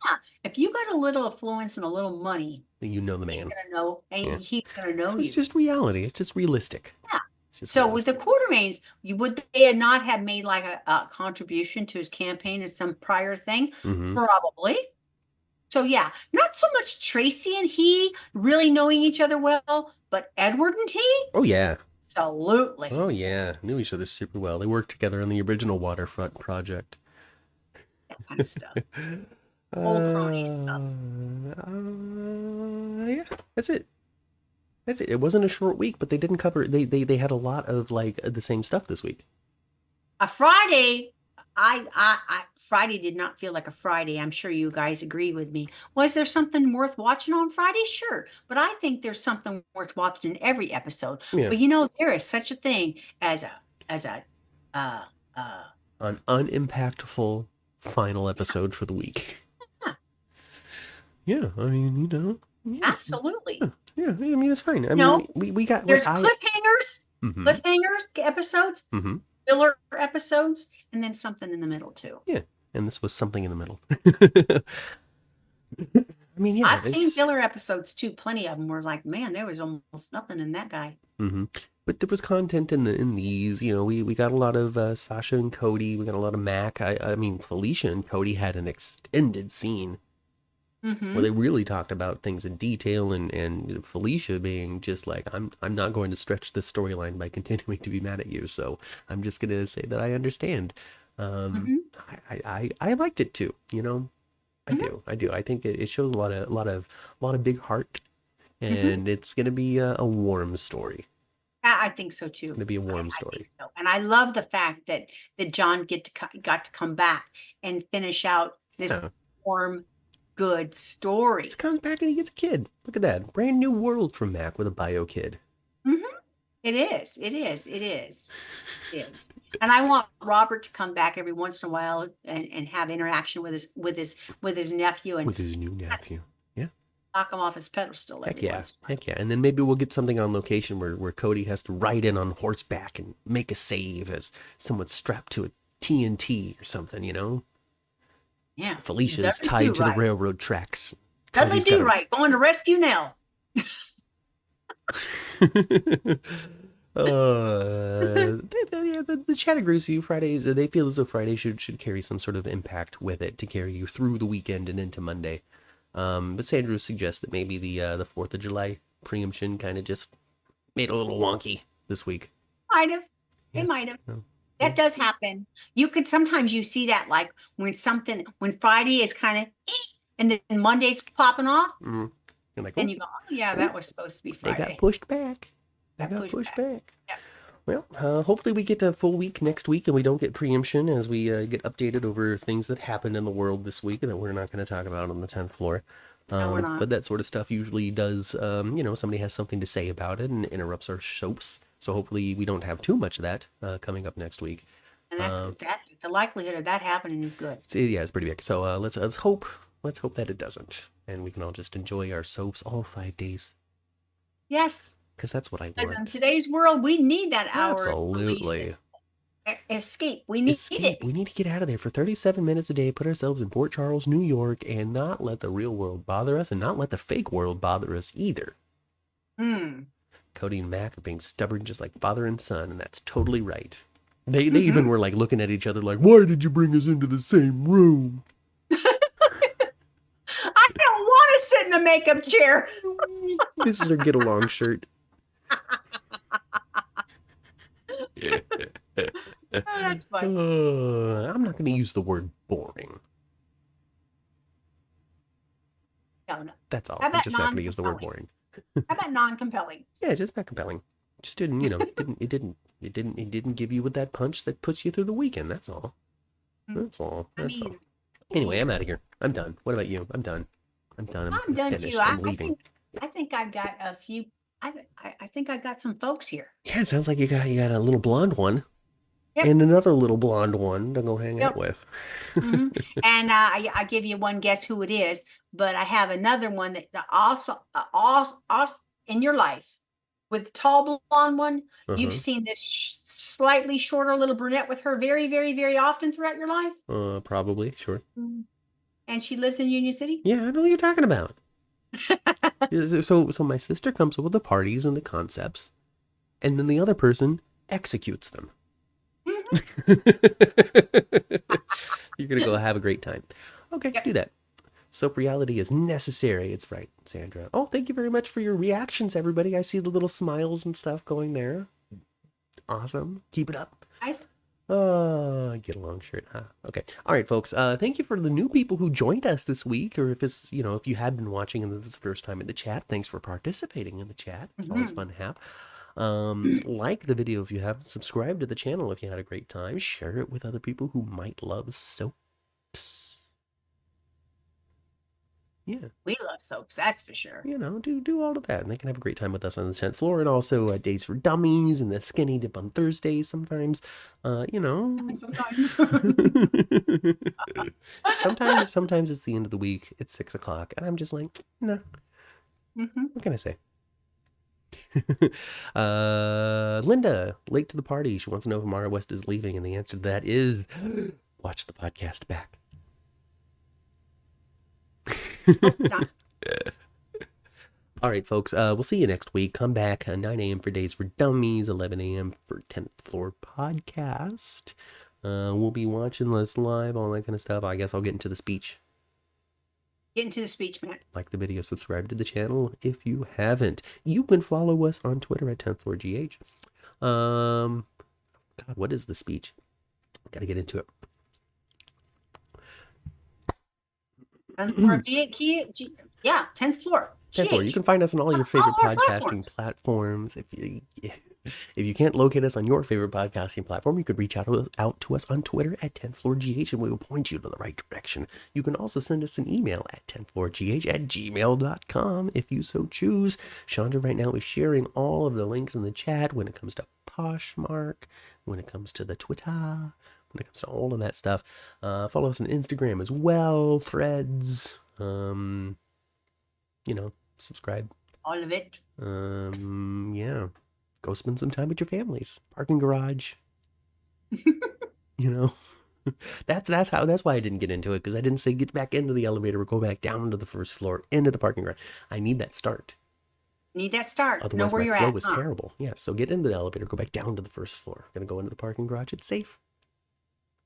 if you got a little influence and a little money, You know the he's man. gonna know, and Yeah. he's gonna know So you. it's just reality. It's just realistic. Yeah. It's just So with the realistic. Quartermains, would they not have made like a contribution to his campaign in some prior thing? Mhm. Probably. So yeah, not so much Tracy and he really knowing each other well, but Edward and he, Oh yeah. absolutely. Oh yeah. Knew each other super well. They worked together on the original Waterfront project. That kind of stuff. Old crony stuff. Yeah, that's it. That's it. It wasn't a short week, but they didn't cover. They had a lot of like the same stuff this week. A Friday, Friday did not feel like a Friday. I'm sure you guys agree with me. Was there something worth watching on Friday? Sure, but I think there's something worth watching in every episode. Yeah. But there is such a thing as a An unimpactful final episode for the week. Yeah, I mean, yeah, absolutely. yeah. I mean, it's fine. I No, mean, we got There's like, cliffhangers, Mhm. episodes, Mhm. filler episodes, and then something in the middle too. Yeah, and this was something in the middle. I mean, yeah, I've seen filler episodes too. Plenty of them were like, man, there was almost nothing in that guy. But there was content in these. We got a lot of Sasha and Cody. We got a lot of Mac. I mean, Felicia and Cody had an extended scene where they really talked about things in detail, and Felicia being just like, I'm not going to stretch this storyline by continuing to be mad at you, so I'm just gonna say that I understand. I liked it too. I do. I think it shows a lot of big heart, and it's gonna be a warm story. I think so too. It's gonna be a warm I story. think so. And I love the fact that John got to come back and finish out this warm, good story. He comes back and he gets a kid. Look at that. Brand new world for Mac with a bio kid. It is. And I want Robert to come back every once in a while and have interaction with his nephew. And With his new nephew. Yeah. knock him off his pedestal Heck every yeah. once in a while. Heck yeah. And then maybe we'll get something on location where Cody has to ride in on horseback and make a save as someone's strapped to a TNT or something, you know? Yeah. Felicia's Dudley tied Do to the Right. railroad tracks. Dudley Cody's got Do Right, going to rescue Nell. The chat agrees with you. Fridays, they feel as though Friday should carry some sort of impact with it to carry you through the weekend and into Monday. But Sandra suggests that maybe the 4th of July preemption kind of just made it a little wonky this week. Might have. Yeah. They might have. No. That does happen. You could sometimes you see that like when Friday is kind of and then Monday's popping off, You're like, then oh, you go, oh yeah, that was supposed to be they got Friday. pushed back. They Got got pushed pushed back. back. Yeah. Well, hopefully we get a full week next week and we don't get preemption as we get updated over things that happened in the world this week that we're not going to talk about on the 10th floor. No, we're not. But that sort of stuff usually does, somebody has something to say about it and interrupts our shows. So hopefully we don't have too much of that coming up next week. And that's the likelihood of that happening is good. It's pretty big. So let's hope that it doesn't, and we can all just enjoy our soaps all 5 days. Yes. Because that's what I Because in want. today's world, we need that hour. Absolutely. Escape. We need it. We need to get out of there for 37 minutes a day, put ourselves in Port Charles, New York, and not let the real world bother us and not let the fake world bother us either. Cody and Mac are being stubborn just like father and son, and that's totally right. They even were like looking at each other like, why did you bring us into the same room? I don't want to sit in the makeup chair. This is their get along shirt. Oh, that's fun. I'm not going to use the word boring. No. That's all. How I'm about just not going to use the word non-compelling? boring. How about non-compelling? Yeah, it's just not compelling. Just didn't, it didn't give you with that punch that puts you through the weekend. That's all. That's all. That's all. Anyway, I'm out of here. I'm done. What about you? I'm done. I'm done. I'm done finished. too. I'm leaving. I think I've got a few. I think I got some folks here. Yeah, it sounds like you got a little blonde one. Yep. And another little blonde one to go hang out with. And I give you one guess who it is, but I have another one that also in your life with the tall blonde one. You've seen this slightly shorter little brunette with her very, very, very often throughout your life. Probably, sure. And she lives in Union City. Yeah, I know what you're talking about. So my sister comes up with the parties and the concepts, and then the other person executes them. You're gonna go have a great time. Okay, do that. Soap reality is necessary. It's right, Sandra. Oh, thank you very much for your reactions, everybody. I see the little smiles and stuff going there. Awesome. Keep it up. Get along shirt, huh? Okay. All right, folks. Thank you for the new people who joined us this week, or if it's, if you had been watching and this is the first time in the chat, thanks for participating in the chat. It's always fun to have. Like the video if you haven't, subscribe to the channel if you had a great time, share it with other people who might love soaps. Yeah, we love soaps, that's for sure. Do all of that, and they can have a great time with us on the 10th floor, and also Days for Dummies and the Skinny Dip on Thursdays sometimes. Sometimes. sometimes it's the end of the week. It's 6 o'clock, and I'm just like, nah. What can I say? Linda, late to the party. She wants to know if Mara West is leaving, and the answer to that is watch the podcast back. All right, folks. We'll see you next week. Come back 9 a.m. for Days for Dummies, 11 a.m. for 10th Floor Podcast. We'll be watching this live, all that kind of stuff. I guess I'll get into the speech. Get into the speech, man. Like the video, subscribe to the channel if you haven't. You can follow us on Twitter at 10th Floor GH. God, what is the speech? Got to get into it. Yeah, 10th floor. 10th floor. You can find us on all your favorite podcasting platforms. If you can't locate us on your favorite podcasting platform, you could reach out to us on Twitter at 10th Floor GH, and we will point you to the right direction. You can also send us an email at 10thfloorgh@gmail.com if you so choose. Chandra right now is sharing all of the links in the chat when it comes to Poshmark, when it comes to the Twitter, when it comes to all of that stuff. Follow us on Instagram as well, Threads. Subscribe. All of it. Yeah. Go spend some time with your families. Parking garage. you know. That's why I didn't get into it, because I didn't say get back into the elevator or go back down to the first floor into the parking garage. I need that start. Need that start. Otherwise, know where my you're flow at. was terrible. Yeah, so get into the elevator, go back down to the first floor. Gonna go into the parking garage. It's safe.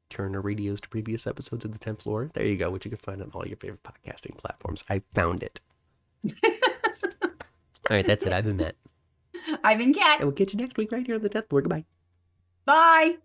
Turn our radios to previous episodes of the 10th floor. There you go, which you can find on all your favorite podcasting platforms. I found it. All right, that's it. I've been Matt. I've been Kat. And we'll catch you next week right here on the 10th floor. Goodbye. Bye.